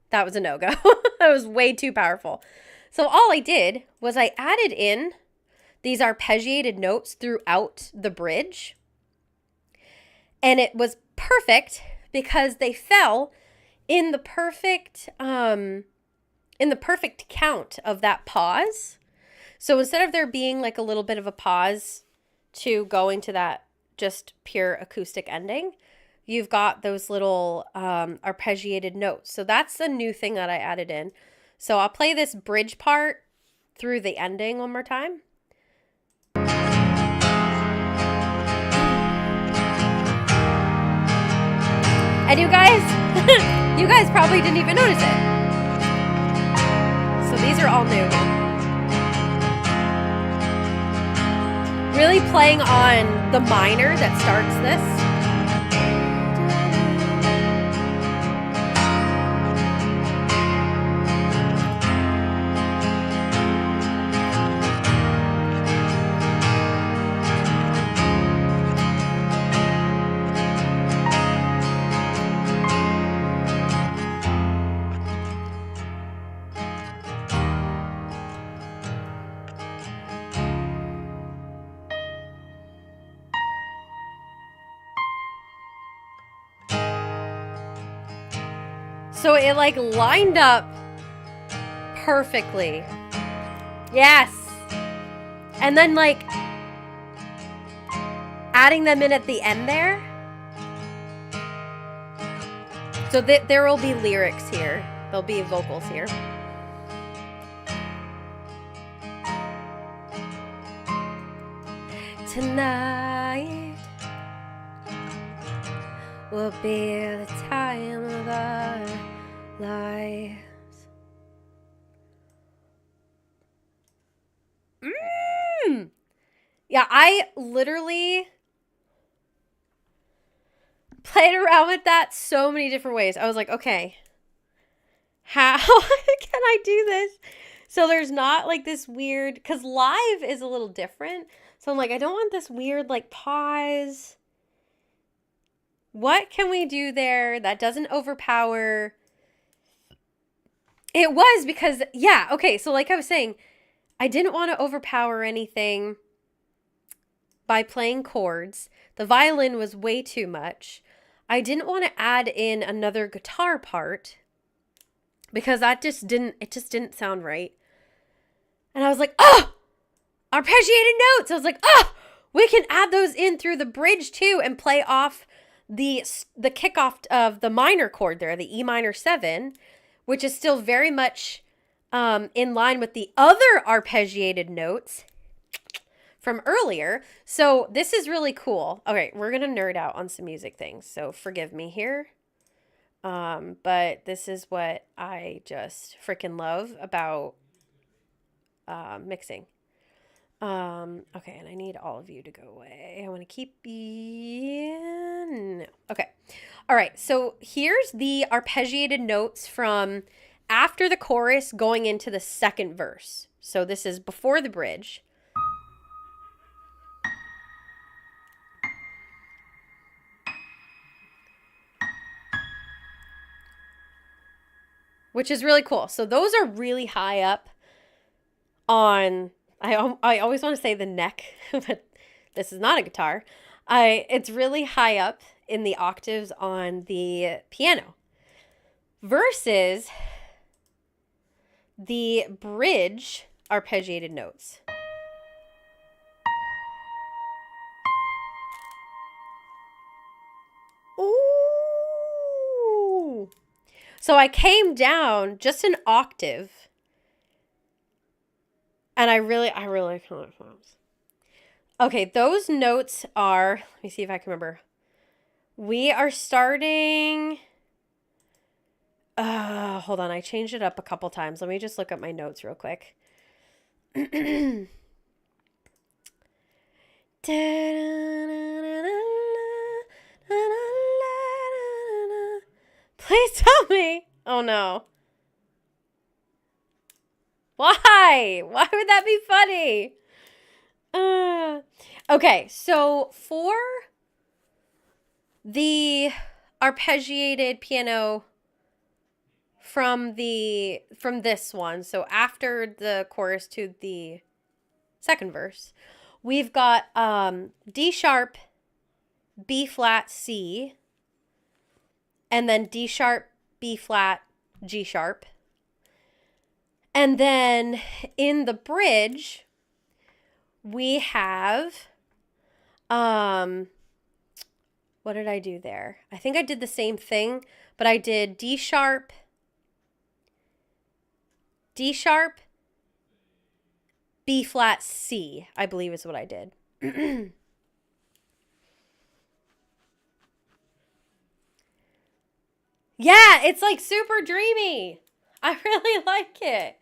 That was a no-go. That was way too powerful. So all I did was I added in these arpeggiated notes throughout the bridge. And it was perfect because they fell in the perfect count of that pause. So instead of there being like a little bit of a pause to going to that just pure acoustic ending, you've got those little arpeggiated notes. So that's a new thing that I added in. So I'll play this bridge part through the ending one more time. And you guys, you guys probably didn't even notice it. So these are all new. Really playing on the minor that starts this. So it like lined up perfectly. Yes. And then like adding them in at the end there. So there will be lyrics here. There'll be vocals here. Tonight will be the time of our lives. Yeah, I literally played around with that so many different ways. I was like, okay, how can I do this? So there's not like this weird, because live is a little different. So I'm like, I don't want this weird like pause. What can we do there that doesn't overpower? It was because, yeah, okay, so like I was saying, I didn't want to overpower anything by playing chords. The violin was way too much. I didn't want to add in another guitar part because it just didn't sound right. And I was like, oh, arpeggiated notes. I was like, oh, we can add those in through the bridge too and play off the kickoff of the minor chord there, the E minor 7, which is still very much in line with the other arpeggiated notes from earlier. So this is really cool. Okay, we're going to nerd out on some music things, so forgive me here. But this is what I just freaking love about mixing. Okay, and I need all of you to go away. I want to keep no. Okay. All right, so here's the arpeggiated notes from after the chorus going into the second verse. So this is before the bridge. Which is really cool. So those are really high up on, I always want to say the neck, but this is not a guitar. It's really high up in the octaves on the piano. Versus the bridge arpeggiated notes. Ooh. So I came down just an octave, and I really okay, those notes are, let me see if I can remember. We are starting, hold on, I changed it up a couple times. Let me just look at my notes real quick. Please tell me. Oh no. Why? Why would that be funny? Okay, so for the arpeggiated piano from this one, so after the chorus to the second verse, we've got D sharp, B flat, C, and then D sharp, B flat, G sharp. And then in the bridge, we have What did I do there? I think I did the same thing, but I did D sharp, B flat, C, I believe is what I did. Yeah, it's like super dreamy. I really like it.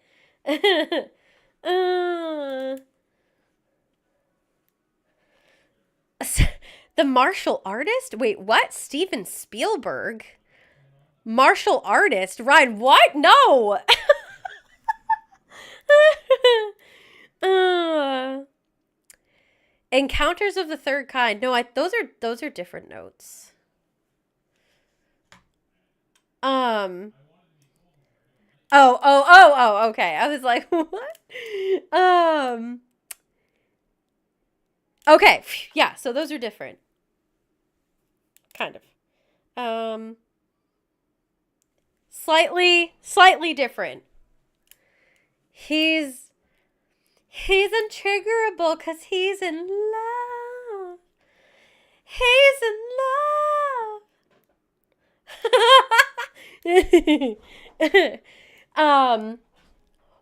The martial artist? Wait, what? Steven Spielberg? Martial artist? Ryan, what? No. Encounters of the Third Kind. No, those are different notes. Oh, okay. I was like, what? Okay. Yeah, so those are different. Kind of. Slightly different. He's untriggerable because he's in love. He's in love.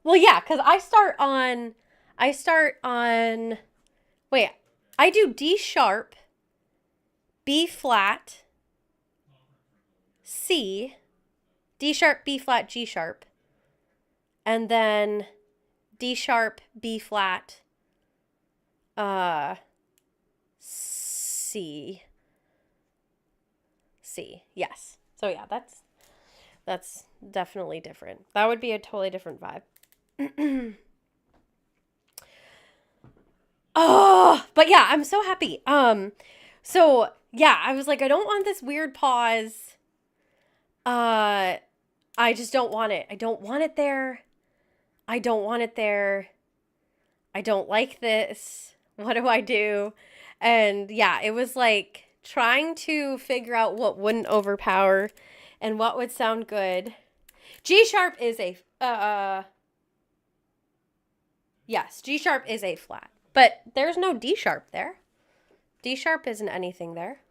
Well, yeah, because I start on, wait, I do D sharp, B flat, C, D sharp, B flat, G sharp, and then D sharp, B flat, C, yes. So yeah, that's definitely different. That would be a totally different vibe. Oh, but yeah, I'm so happy. So yeah, I was like, I don't want this weird pause. I just don't want it. I don't want it there. I don't want it there. I don't like this. What do I do? And yeah, it was like trying to figure out what wouldn't overpower and what would sound good. G sharp is a, yes, G sharp is A flat. But there's no D sharp there. D sharp isn't anything there.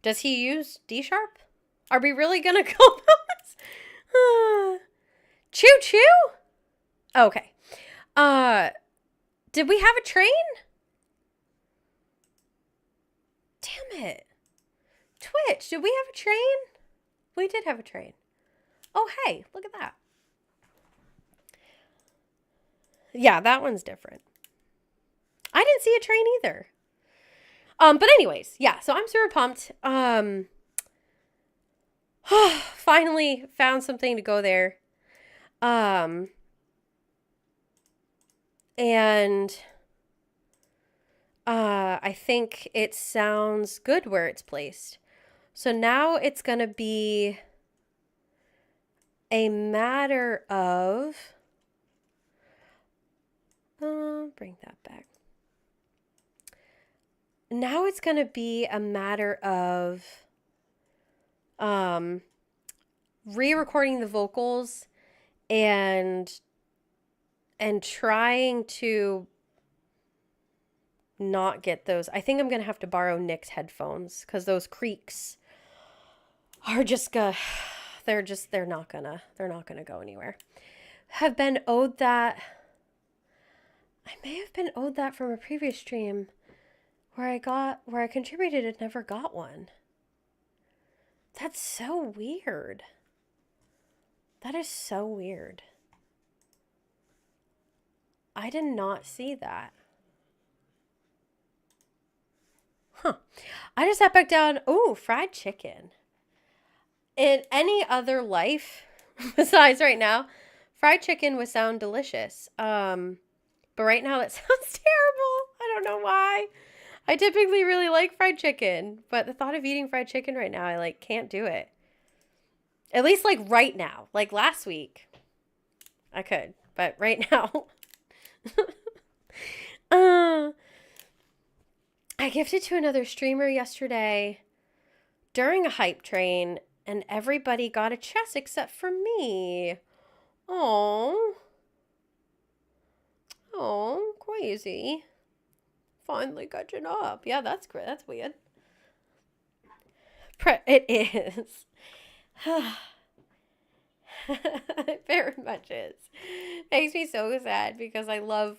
Does he use D sharp? Are we really gonna go about this? Choo choo? Okay. Did we have a train? Damn it. Twitch, did we have a train? We did have a train. Oh, hey, look at that. Yeah, that one's different. I didn't see a train either. But anyways, yeah, so I'm super pumped. Finally found something to go there. And I think it sounds good where it's placed. So now it's going to be a matter of, bring that back. Now it's going to be a matter of re-recording the vocals and trying to not get those. I think I'm going to have to borrow Nick's headphones because those creaks are just they're not gonna go anywhere. Have been owed that. I may have been owed that from a previous stream where I contributed and never got one. That's so weird. That is so weird. I did not see that. Huh. I just sat back down. Ooh, fried chicken. In any other life besides right now, fried chicken would sound delicious. But right now it sounds terrible. I don't know why. I typically really like fried chicken, but the thought of eating fried chicken right now, I like can't do it. At least like right now. Like last week, I could, but right now. I gifted to another streamer yesterday during a hype train, and everybody got a chest except for me. Oh, crazy. Finally catching up. Yeah, that's great. That's weird. It is. It very much is. Makes me so sad because I love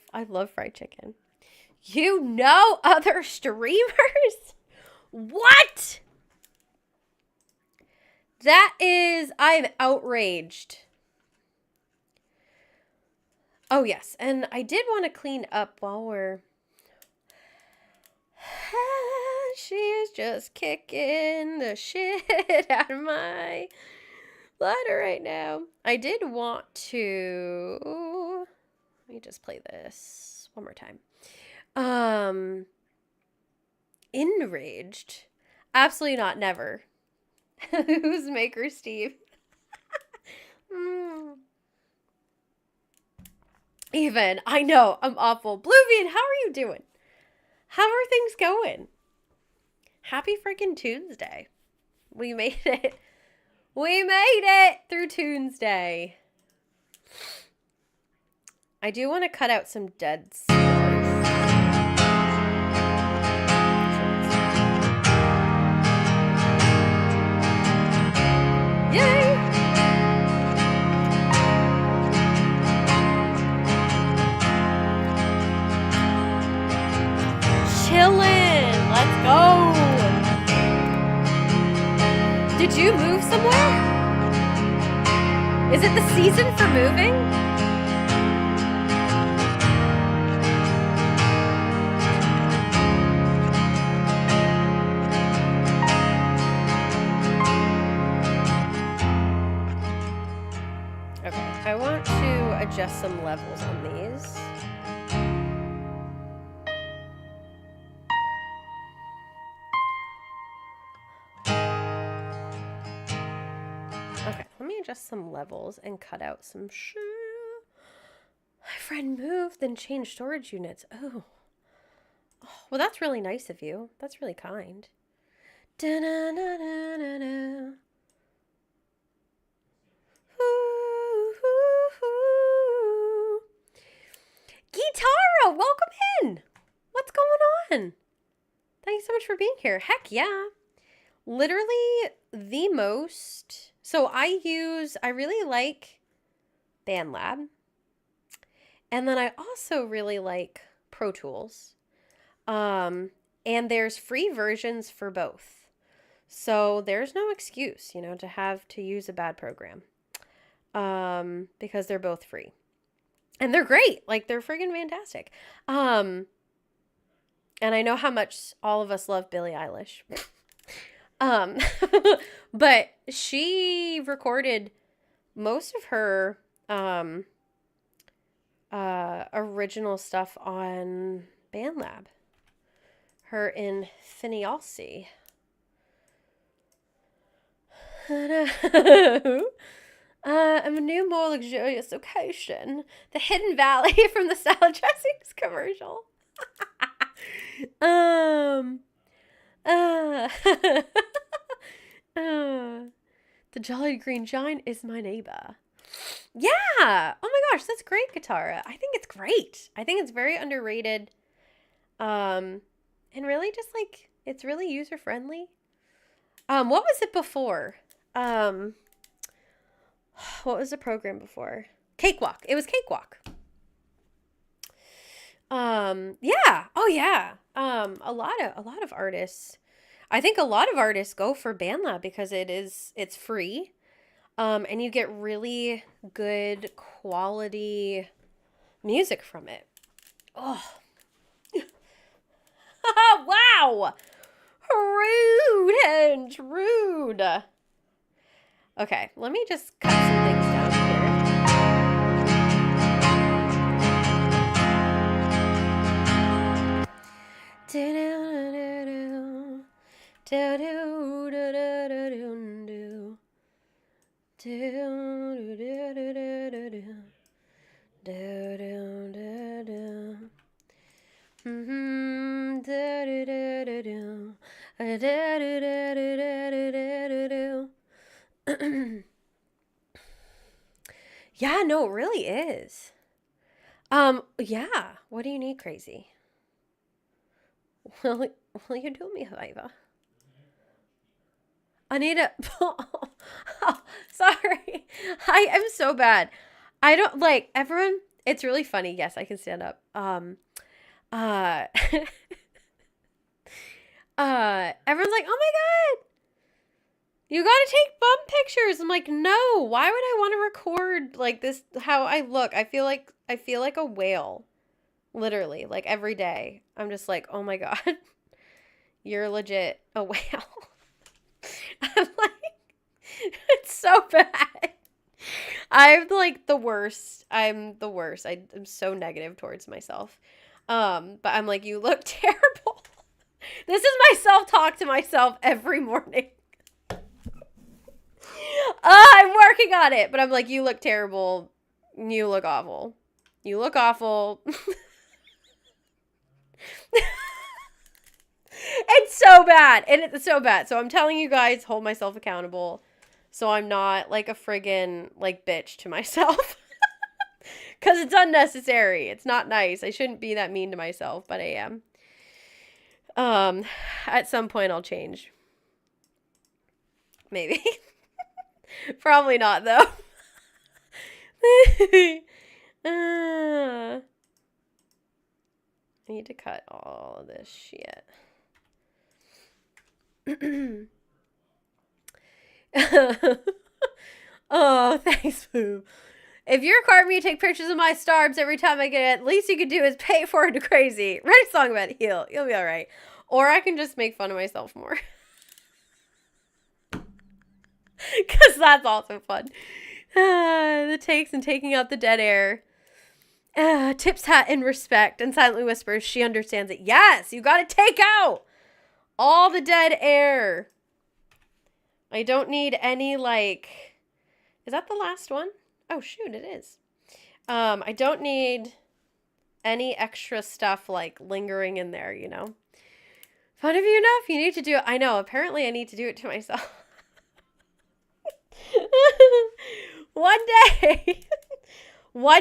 fried chicken. You know other streamers? What? That is, I'm outraged. Oh, yes. And I did want to clean up while we're... She is just kicking the shit out of my bladder right now. I did want to... Let me just play this one more time. Enraged? Absolutely not, never. Who's Maker Steve? Even, I know, I'm awful. Bluebean, how are you doing? How are things going? Happy freaking Tuesday. We made it. We made it through Tuesday. I do want to cut out some dead stories. Yay! Chillin'. Let's go. Did you move somewhere? Is it the season for moving? Okay, I want to adjust some levels on these. Okay, let me adjust some levels and cut out some shit. My friend moved, then changed storage units. Oh. Well, that's really nice of you. That's really kind. Da-na-na-na-na-na. Guitara, welcome in. What's going on? Thank you so much for being here. Heck yeah. Literally the most. So I really like BandLab. And then I also really like Pro Tools. And there's free versions for both. So there's no excuse, to use a bad program. Because they're both free. And they're great. Like, they're friggin' fantastic. And I know how much all of us love Billie Eilish. But she recorded most of her original stuff on BandLab. Her in Finialsi. I'm a new, more luxurious location. The Hidden Valley from the salad dressings commercial. The Jolly Green Giant is my neighbor. Yeah. Oh my gosh, that's great, Katara. I think it's great. I think it's very underrated. And really just like, it's really user friendly. What was it before? What was the program before? Cakewalk. It was Cakewalk. Yeah. Oh yeah. A lot of artists. I think a lot of artists go for BandLab because it's free. And you get really good quality music from it. Oh. Wow. Rude, Henge, rude. Okay, let me just cut some things down Yeah, no, it really is. Yeah. What do you need, crazy? Will you do me a favor? Anita, oh, sorry. I am so bad. I don't like everyone. It's really funny. Yes, I can stand up. Uh, everyone's like, oh my God, you gotta take bum pictures. I'm like, no, why would I want to record like this, how I look? I feel like a whale, literally, like every day. I'm just like, oh my God, you're legit a whale. I'm like, it's so bad. I'm like the worst. I'm the worst. I'm so negative towards myself. But I'm like, you look terrible. This is my self-talk to myself every morning. I'm working on it, but I'm like, you look terrible. You look awful. You look awful. It's so bad. And it's so bad. So I'm telling you guys, hold myself accountable. So I'm not like a friggin' like bitch to myself. Because it's unnecessary. It's not nice. I shouldn't be that mean to myself, but I am. At some point I'll change. Maybe. Probably not, though. I need to cut all of this shit. Oh, thanks, Boo. If you require me to take pictures of my starbs every time I get it, least you can do is pay for it to crazy. Write a song about it. You'll be all right. Or I can just make fun of myself more. Because that's also fun. The takes and taking out the dead air. Tips hat in respect and silently whispers she understands it. Yes, you gotta take out all the dead air. I don't need any, like... Is that the last one? Oh, shoot, it is. I don't need any extra stuff, like, lingering in there, you know? Fun of you enough? You need to do it. I know, apparently I need to do it to myself. One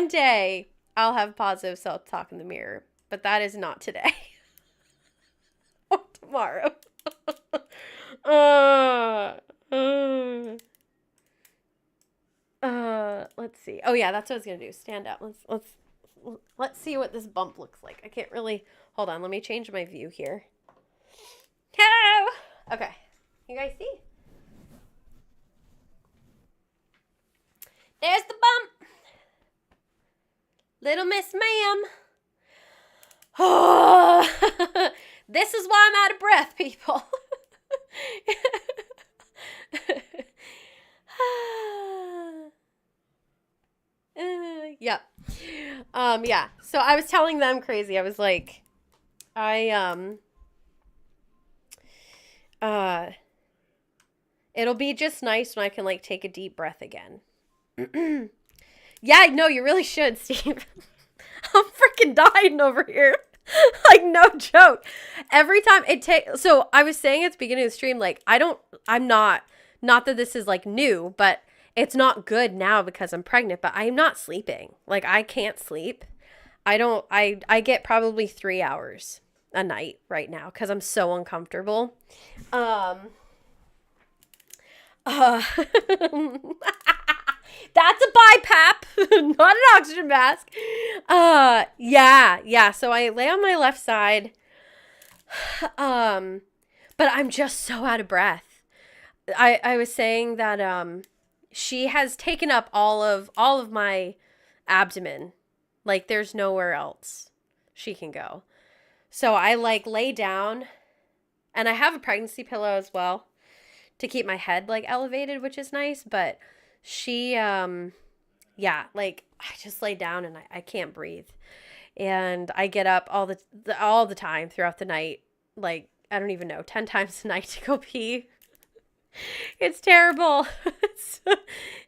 day, I'll have positive self-talk in the mirror. But that is not today. Or tomorrow. Let's see. Oh yeah, that's what I was gonna do. Stand up. Let's see what this bump looks like. I can't really. Hold on. Let me change my view here. Hello. Okay. You guys see? There's the bump. Little Miss Ma'am. Oh, this is why I'm out of breath, people. Yep. Yeah. So I was telling them crazy. I was like, it'll be just nice when I can like take a deep breath again. Yeah, no, you really should, Steve. I'm freaking dying over here. Like, no joke. Every time it takes... So, I was saying at the beginning of the stream, like, I'm not that this is, like, new, but it's not good now because I'm pregnant, but I'm not sleeping. Like, I can't sleep. I get probably 3 hours a night right now because I'm so uncomfortable. That's a BiPAP, not an oxygen mask. Yeah. So I lay on my left side. But I'm just so out of breath. I was saying that she has taken up all of my abdomen. Like there's nowhere else she can go. So I like lay down, and I have a pregnancy pillow as well to keep my head like elevated, which is nice, but she, yeah, like I just lay down and I can't breathe, and I get up all the time throughout the night, like, I don't even know, 10 times a night to go pee. It's terrible.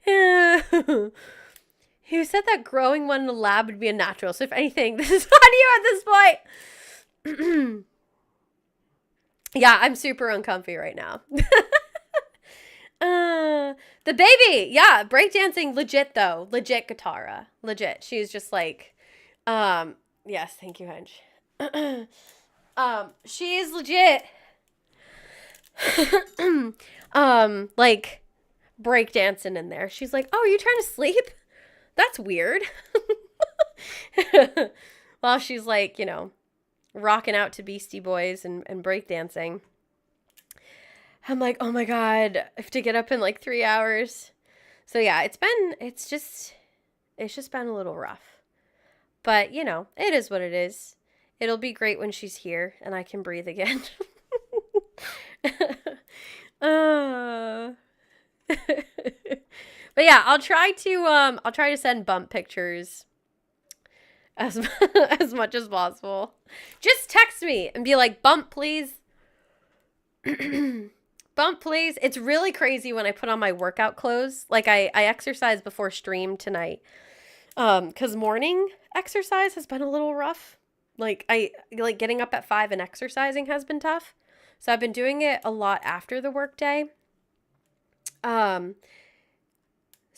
Who said that growing one in the lab would be a natural? So if anything, this is on you at this point. Yeah, I'm super uncomfy right now. The baby, yeah, breakdancing, legit though, legit Katara, legit. She's just like, yes, thank you, Hench. She is legit. like breakdancing in there. She's like, "Oh, are you trying to sleep? That's weird." While she's like, rocking out to Beastie Boys and breakdancing. I'm like, oh my God, I have to get up in like 3 hours. So yeah, it's just been a little rough. But, it is what it is. It'll be great when she's here and I can breathe again. But yeah, I'll try to send bump pictures as much as possible. Just text me and be like, "Bump, please." Bump, please. It's really crazy when I put on my workout clothes. Like I exercised before stream tonight. Cause morning exercise has been a little rough. Like getting up at 5 and exercising has been tough. So I've been doing it a lot after the workday. So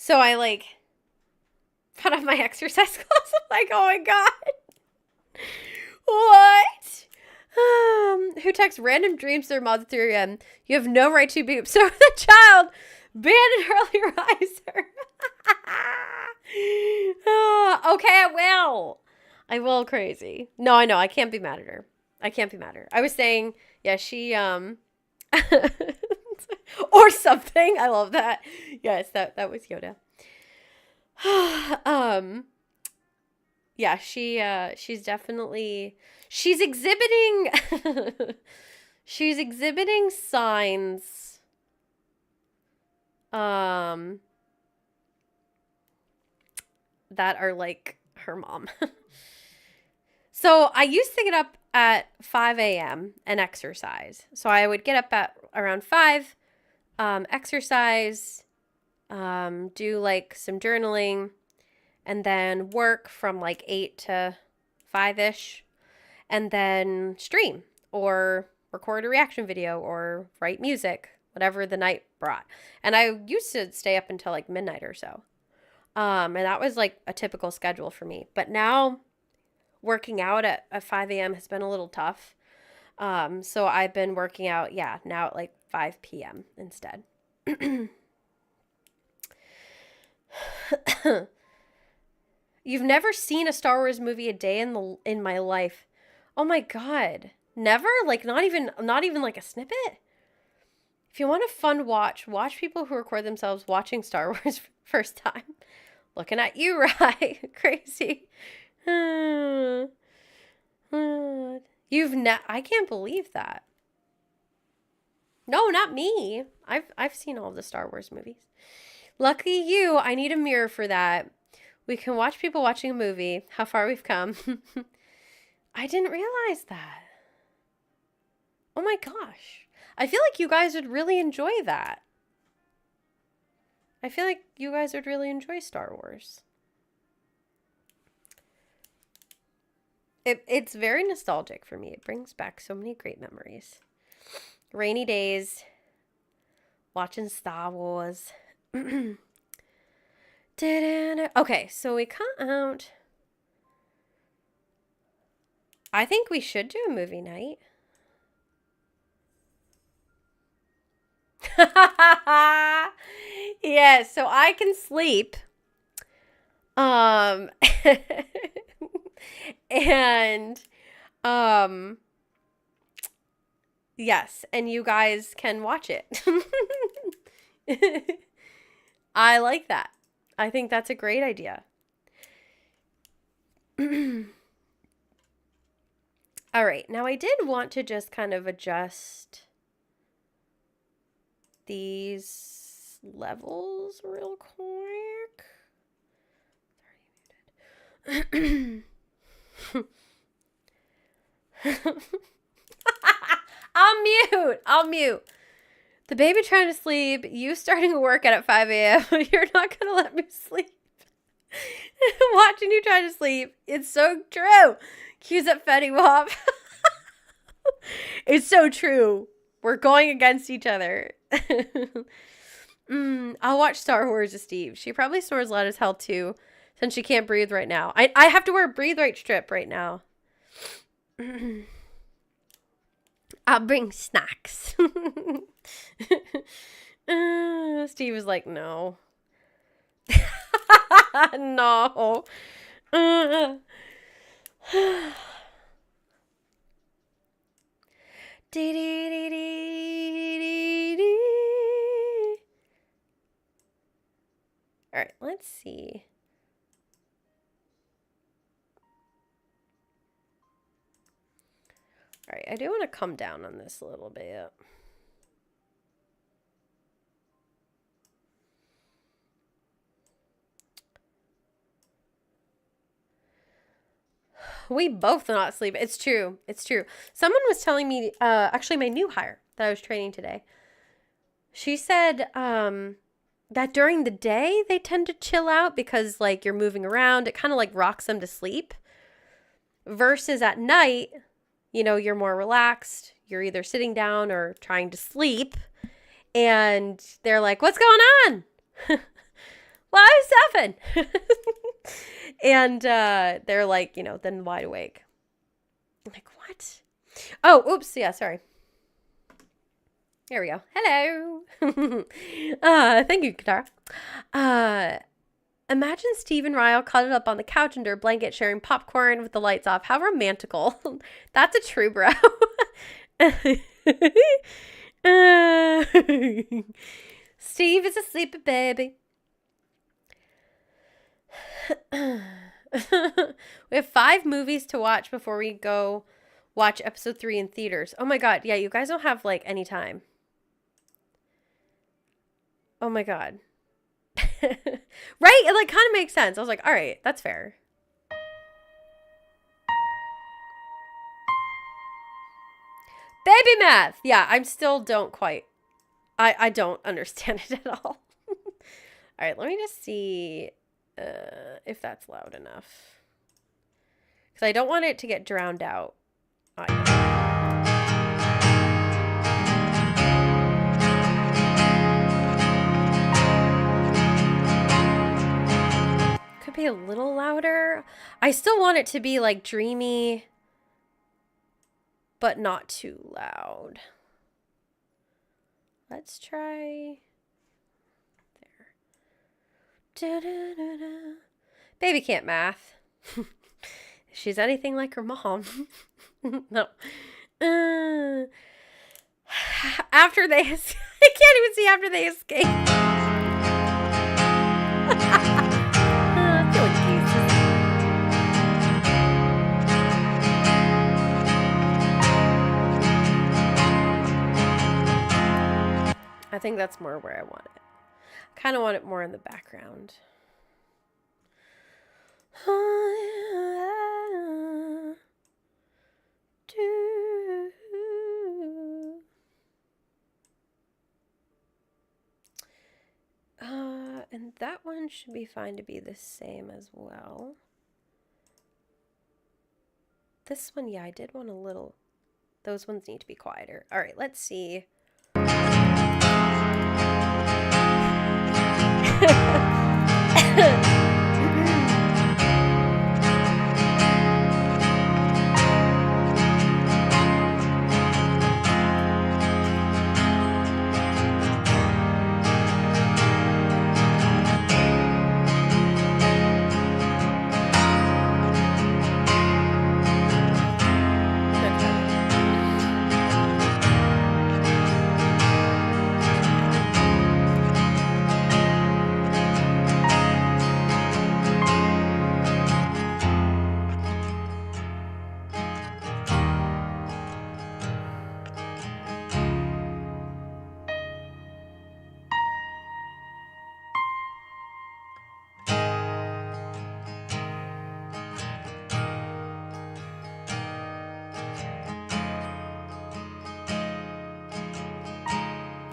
I put on my exercise clothes. I'm like, oh my God. What? Who texts random dreams to their mom at 3 a.m.? You have no right to be so the child. Ban an early riser. Okay, I will, crazy. No, I know. I can't be mad at her. I was saying, yeah, she, or something. I love that. Yes, that was Yoda. Yeah, she's definitely, she's exhibiting signs that are like her mom. So I used to get up at 5 a.m. and exercise. So I would get up at around 5, exercise, do some journaling, and then work from 8 to 5-ish, and then stream or record a reaction video or write music, whatever the night brought. And I used to stay up until midnight or so. And that was a typical schedule for me. But now working out at 5 a.m. has been a little tough. So I've been working out, now at 5 p.m. instead. You've never seen a Star Wars movie a day in my life. Oh my God. Never? Not even a snippet? If you want a fun watch people who record themselves watching Star Wars first time. Looking at you, Rye. Crazy. I can't believe that. No, not me. I've seen all of the Star Wars movies. Lucky you. I need a mirror for that. We can watch people watching a movie. How far we've come. I didn't realize that. Oh my gosh. I feel like you guys would really enjoy that. I feel like you guys would really enjoy Star Wars. It's very nostalgic for me. It brings back so many great memories. Rainy days, watching Star Wars. Okay, so we cut out. I think we should do a movie night. Yeah, so I can sleep. And yes, and you guys can watch it. I like that. I think that's a great idea. All right, now I did want to just kind of adjust these levels real quick. I'll mute. The baby trying to sleep, you starting to work at 5 a.m. You're not going to let me sleep. Watching you try to sleep. It's so true. Cues at Fetty Wap. It's so true. We're going against each other. I'll watch Star Wars with Steve. She probably snores loud as hell too, since she can't breathe right now. I have to wear a breathe right strip right now. I'll bring snacks. Steve was like, no. No. All right, let's see. All right, I do want to come down on this a little bit. We both not sleep. It's true. It's true. Someone was telling me, actually my new hire that I was training today. She said that during the day they tend to chill out because like you're moving around. It kind of like rocks them to sleep. Versus at night, you know, you're more relaxed. You're either sitting down or trying to sleep. And they're like, what's going on? Well, I was 7. And they're like, you know, then wide awake. I'm like, what? Oh, oops. Yeah, sorry. There we go. Hello. Thank you, Katara. Imagine Steve and Ryle cuddled up on the couch under a blanket sharing popcorn with the lights off. How romantical. That's a true bro. Steve is asleep, baby. We have 5 movies to watch before we go watch episode 3 in theaters. Oh my god, yeah, you guys don't have like any time. Oh my god. Right? It like kind of makes sense. I was like, all right, that's fair. Baby math. Yeah, I still don't quite. I don't understand it at all. All right, let me just see if that's loud enough. Because I don't want it to get drowned out. Could be a little louder. I still want it to be like dreamy, but not too loud. Let's try there. Da-da-da-da. Baby can't math. She's anything like her mom. No. After they, I can't even see after they escape. I think that's more where I want it. I kind of want it more in the background. And that one should be fine to be the same as well. This one, yeah, I did want a little. Those ones need to be quieter. All right, let's see.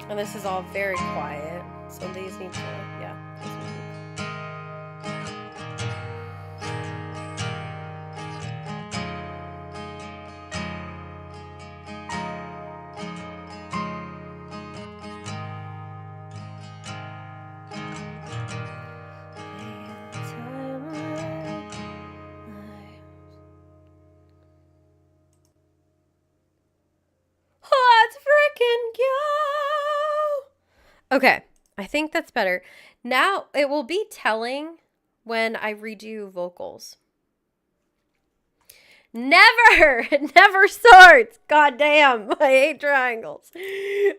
And this is all very quiet, so these need to, yeah. Let's freaking go! Okay, I think that's better. Now it will be telling when I redo vocals. Never, never starts. God damn, I hate triangles.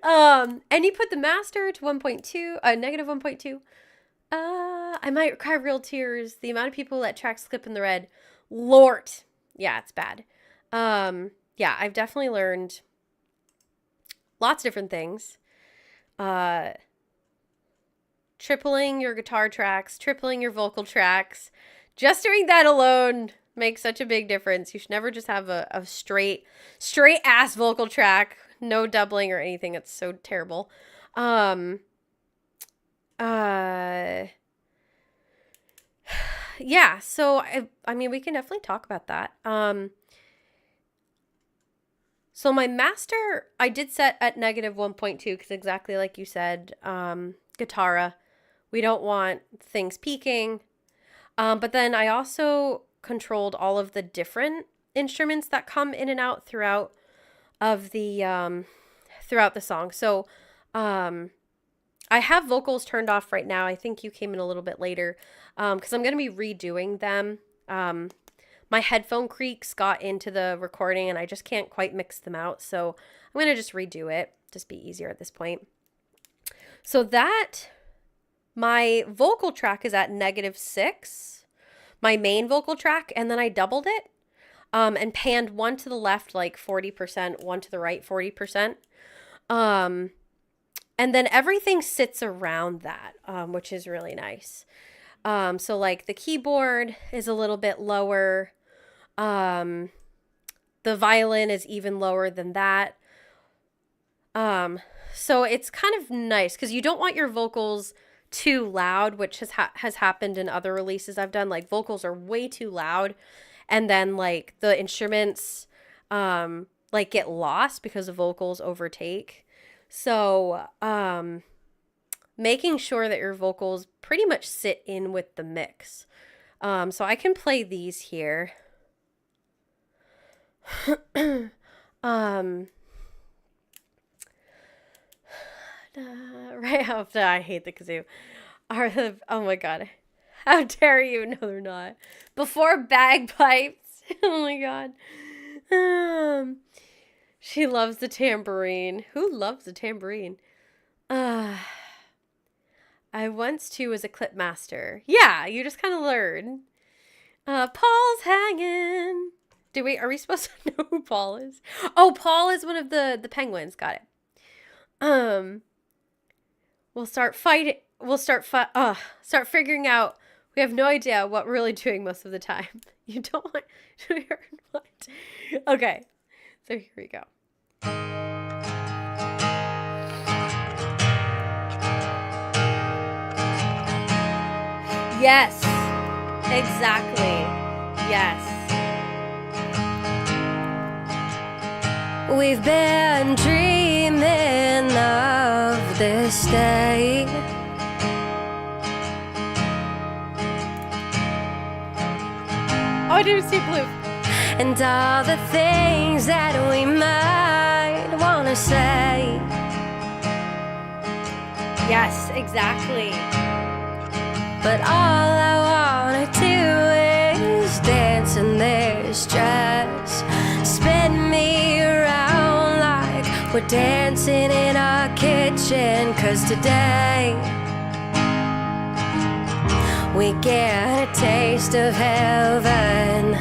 And you put the master to 1.2, negative 1.2. I might cry real tears. The amount of people that track slip in the red. Lord. Yeah, it's bad. Yeah, I've definitely learned lots of different things. Tripling your guitar tracks, tripling your vocal tracks. Just doing that alone makes such a big difference. You should never just have a straight ass vocal track, no doubling or anything. It's so terrible. Yeah, so I mean, we can definitely talk about that. So my master, I did set at negative 1.2 because exactly like you said, guitarra, we don't want things peaking. But then I also controlled all of the different instruments that come in and out throughout the song. So, I have vocals turned off right now. I think you came in a little bit later, because I'm going to be redoing them. My headphone creaks got into the recording and I just can't quite mix them out. So I'm going to just redo it. Just be easier at this point. So that my vocal track is at -6, my main vocal track, and then I doubled it, and panned one to the left like 40%, one to the right 40%. And then everything sits around that, which is really nice. So like the keyboard is a little bit lower. The violin is even lower than that. So it's kind of nice because you don't want your vocals too loud, which has happened in other releases I've done. Like vocals are way too loud, and then like the instruments like get lost because the vocals overtake. So making sure that your vocals pretty much sit in with the mix. So I can play these here. Right after I hate the kazoo. Oh my god. How dare you? No, they're not. Before bagpipes. Oh my god. She loves the tambourine. Who loves the tambourine? I once too was a clip master. Yeah, you just kind of learn. Paul's hanging. Are we supposed to know who Paul is? Oh, Paul is one of the penguins. Got it. We'll start fighting. We'll start figuring out. We have no idea what we're really doing most of the time. You don't want to hear what? Okay, so here we go. Yes, exactly. Yes. We've been dreaming of this day. Oh, I didn't see blue. And all the things that we might want to say. Yes, exactly. But all I want to do is dance in this dress. Spin me around like we're dancing in our kitchen. 'Cause today we get a taste of heaven.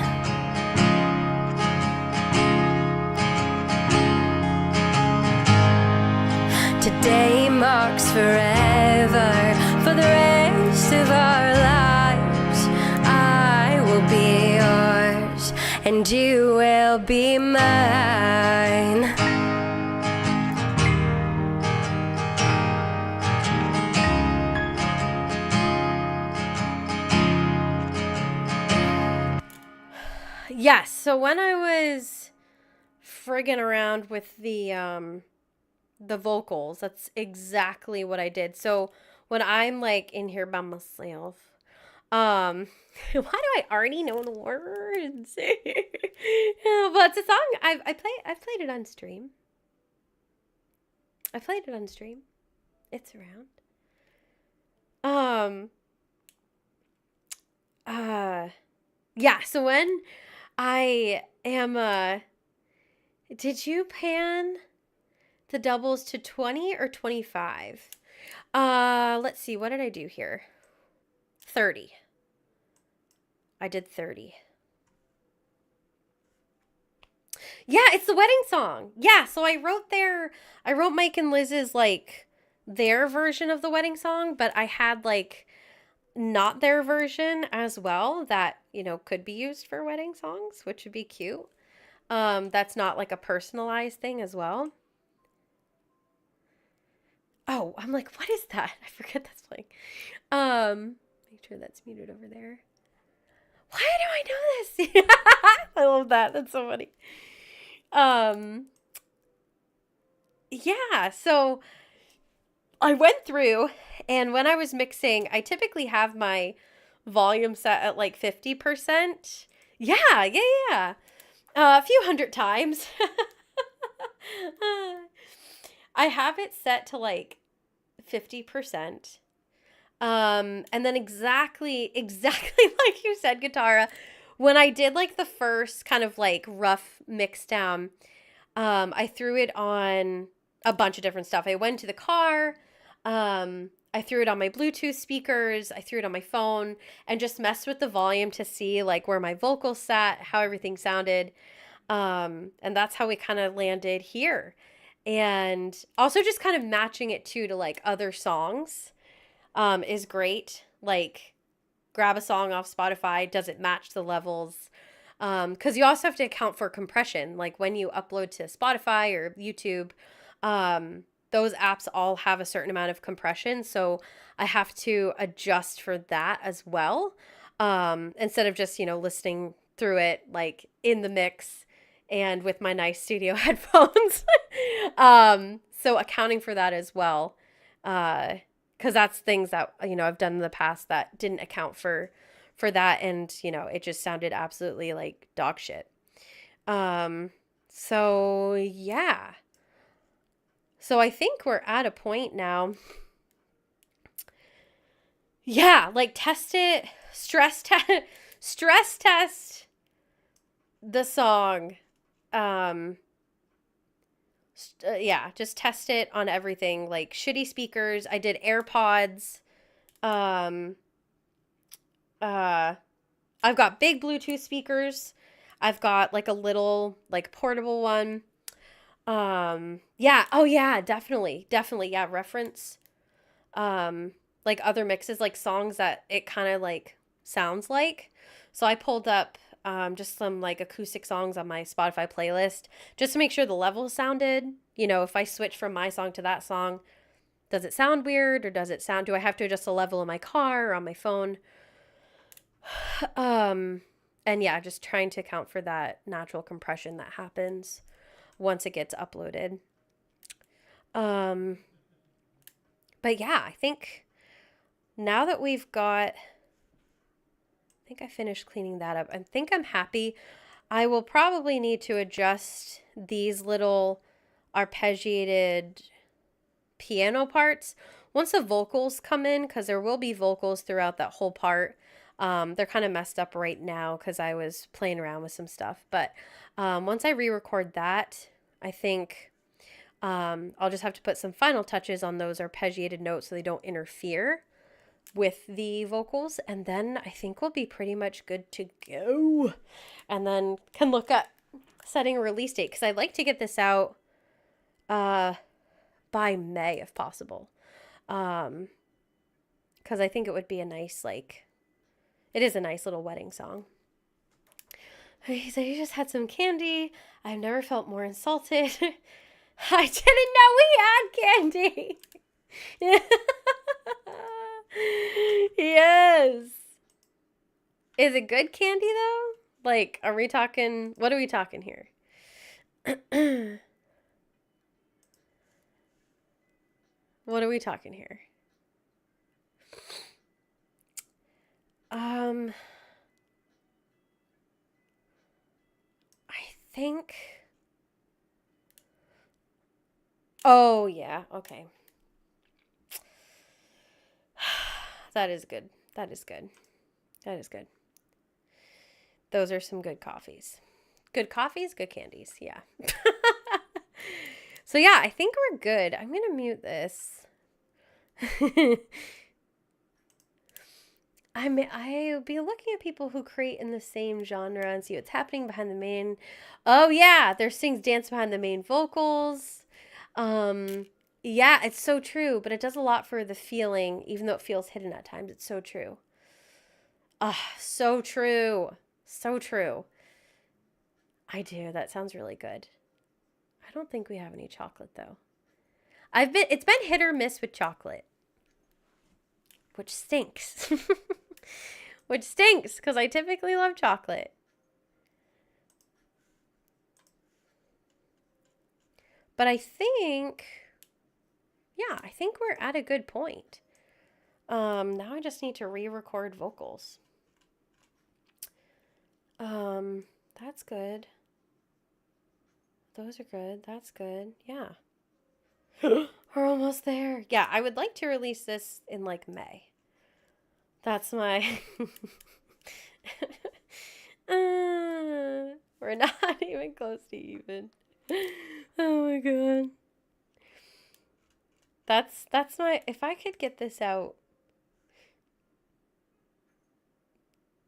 Today marks forever. For the rest of our lives, I will be yours and you will be mine. Yes, so when I was friggin' around with the vocals, that's exactly what I did. So when I'm like in here by myself, why do I already know the words? Yeah, but it's a song I've played it on stream. I played it on stream. It's around. Yeah, so when I am, did you pan the doubles to 20 or 25? Let's see, what did I do here? 30. I did 30. Yeah, it's the wedding song. Yeah, so I wrote Mike and Liz's, like, their version of the wedding song, but I had, like, not their version as well that, could be used for wedding songs, which would be cute. That's not, like, a personalized thing as well. Oh, I'm like, what is that? I forget that's playing. Make sure that's muted over there. Why do I know this? I love that. That's so funny. Yeah, so I went through, and when I was mixing, I typically have my volume set at like 50%. Yeah. A few hundred times. I have it set to like 50%. And then exactly like you said, Guitara, when I did like the first kind of like rough mix down, I threw it on a bunch of different stuff. I went to the car, I threw it on my Bluetooth speakers, I threw it on my phone, and just messed with the volume to see like where my vocals sat, how everything sounded. And that's how we kind of landed here. And also just kind of matching it too to like other songs is great. Like, grab a song off Spotify, does it match the levels? Because you also have to account for compression. Like, when you upload to Spotify or YouTube, those apps all have a certain amount of compression. So I have to adjust for that as well. Instead of just, listening through it like in the mix and with my nice studio headphones. So accounting for that as well. Because that's things that, I've done in the past that didn't account for that. And, it just sounded absolutely like dog shit. So yeah. So I think we're at a point now. Yeah, like test it, stress test the song. Yeah, just test it on everything, like shitty speakers. I did AirPods. I've got big Bluetooth speakers. I've got like a little like portable one. Yeah. Oh yeah, definitely. Yeah, reference like other mixes, like songs that it kind of like sounds like. So I pulled up just some like acoustic songs on my Spotify playlist just to make sure the levels sounded, if I switch from my song to that song, does it sound weird, or do I have to adjust the level in my car or on my phone? And yeah, just trying to account for that natural compression that happens once it gets uploaded. But yeah, I think now that we've got, I think I finished cleaning that up. I think I'm happy. I will probably need to adjust these little arpeggiated piano parts once the vocals come in, because there will be vocals throughout that whole part. They're kind of messed up right now because I was playing around with some stuff. But once I re-record that, I think I'll just have to put some final touches on those arpeggiated notes so they don't interfere with the vocals. And then I think we'll be pretty much good to go. And then can look at setting a release date, because I'd like to get this out by May if possible. Because I think it would be a nice, like, it is a nice little wedding song. He said he just had some candy. I've never felt more insulted. I didn't know we had candy. Yes. Is it good candy though? Like, what are we talking here? What are we talking here? I think. Oh, yeah. Okay. that is good. That is good. That is good. Those are some good coffees. Good coffees, good candies. Yeah. So yeah, I think we're good. I'm going to mute this. I'll be looking at people who create in the same genre and see what's happening behind the main. Oh yeah, there's things dance behind the main vocals. Yeah, it's so true, but it does a lot for the feeling, even though it feels hidden at times. It's so true. So true. So true. I do. That sounds really good. I don't think we have any chocolate though. It's been hit or miss with chocolate, which stinks. Which stinks because I typically love chocolate. But I think, yeah, I think we're at a good point. Now I just need to re-record vocals. That's good. Those are good. That's good. Yeah. We're almost there. Yeah, I would like to release this in like May. That's my... we're not even close to even. Oh my god. That's my... If I could get this out...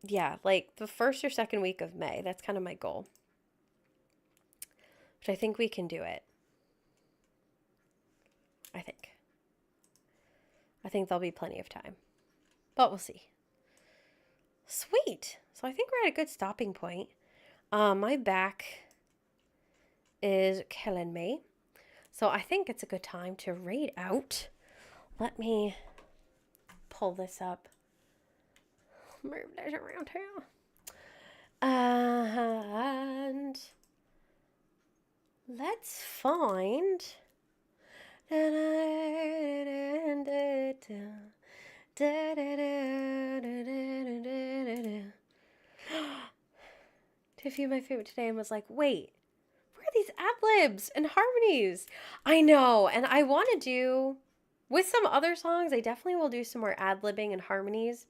Yeah, like the first or second week of May. That's kind of my goal. But I think we can do it. I think there'll be plenty of time. But we'll see. Sweet. So I think we're at a good stopping point. My back is killing me. So I think it's a good time to raid out. Let me pull this up. Move this around here. And let's find... Tiffy, my favorite today, and was like, wait, where are these ad-libs and harmonies? I know, and I want to do, with some other songs, I definitely will do some more ad-libbing and harmonies.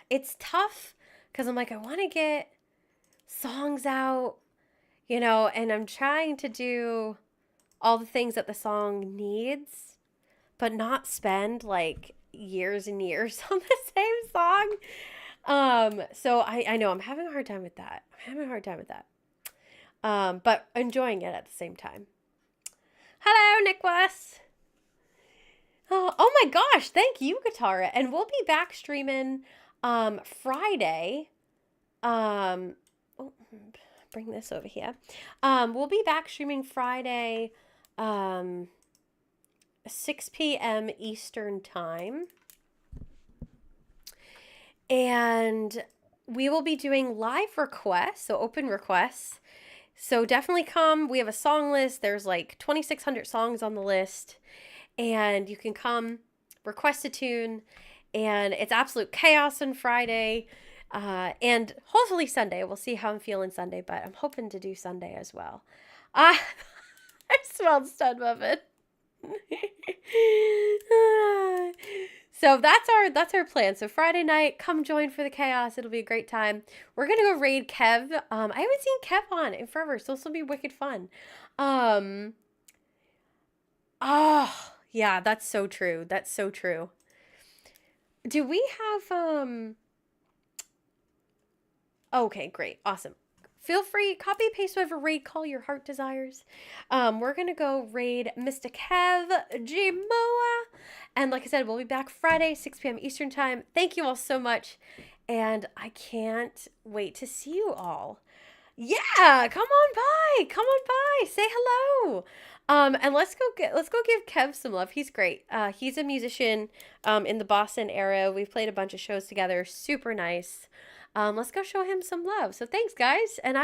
It's tough, because I'm like, I want to get songs out, you know, and I'm trying to do all the things that the song needs, but not spend like years and years on the same song. So I know I'm having a hard time with that. But enjoying it at the same time. Hello, Nicholas. Oh my gosh, thank you, Guitarra. And we'll be back streaming Friday. Bring this over here. We'll be back streaming Friday 6 p.m. Eastern time. And we will be doing live requests, so open requests. So definitely come. We have a song list. There's like 2,600 songs on the list. And you can come, request a tune. And it's absolute chaos on Friday. And hopefully Sunday. We'll see how I'm feeling Sunday, but I'm hoping to do Sunday as well. I smelled stud muffin. So that's our plan. So Friday night, come join for the chaos. It'll be a great time. We're gonna go raid Kev. I haven't seen Kev on in forever, so this will be wicked fun. Oh yeah, that's so true. That's so true. Do we have Okay, great, awesome. Feel free, copy paste whatever raid call your heart desires. We're gonna go raid Mr. Kev G Moa. And like I said, we'll be back Friday, 6 p.m. Eastern time. Thank you all so much. And I can't wait to see you all. Yeah, come on by. Come on by. Say hello. And let's go give Kev some love. He's great. He's a musician in the Boston area. We've played a bunch of shows together. Super nice. Let's go show him some love. So thanks, guys. And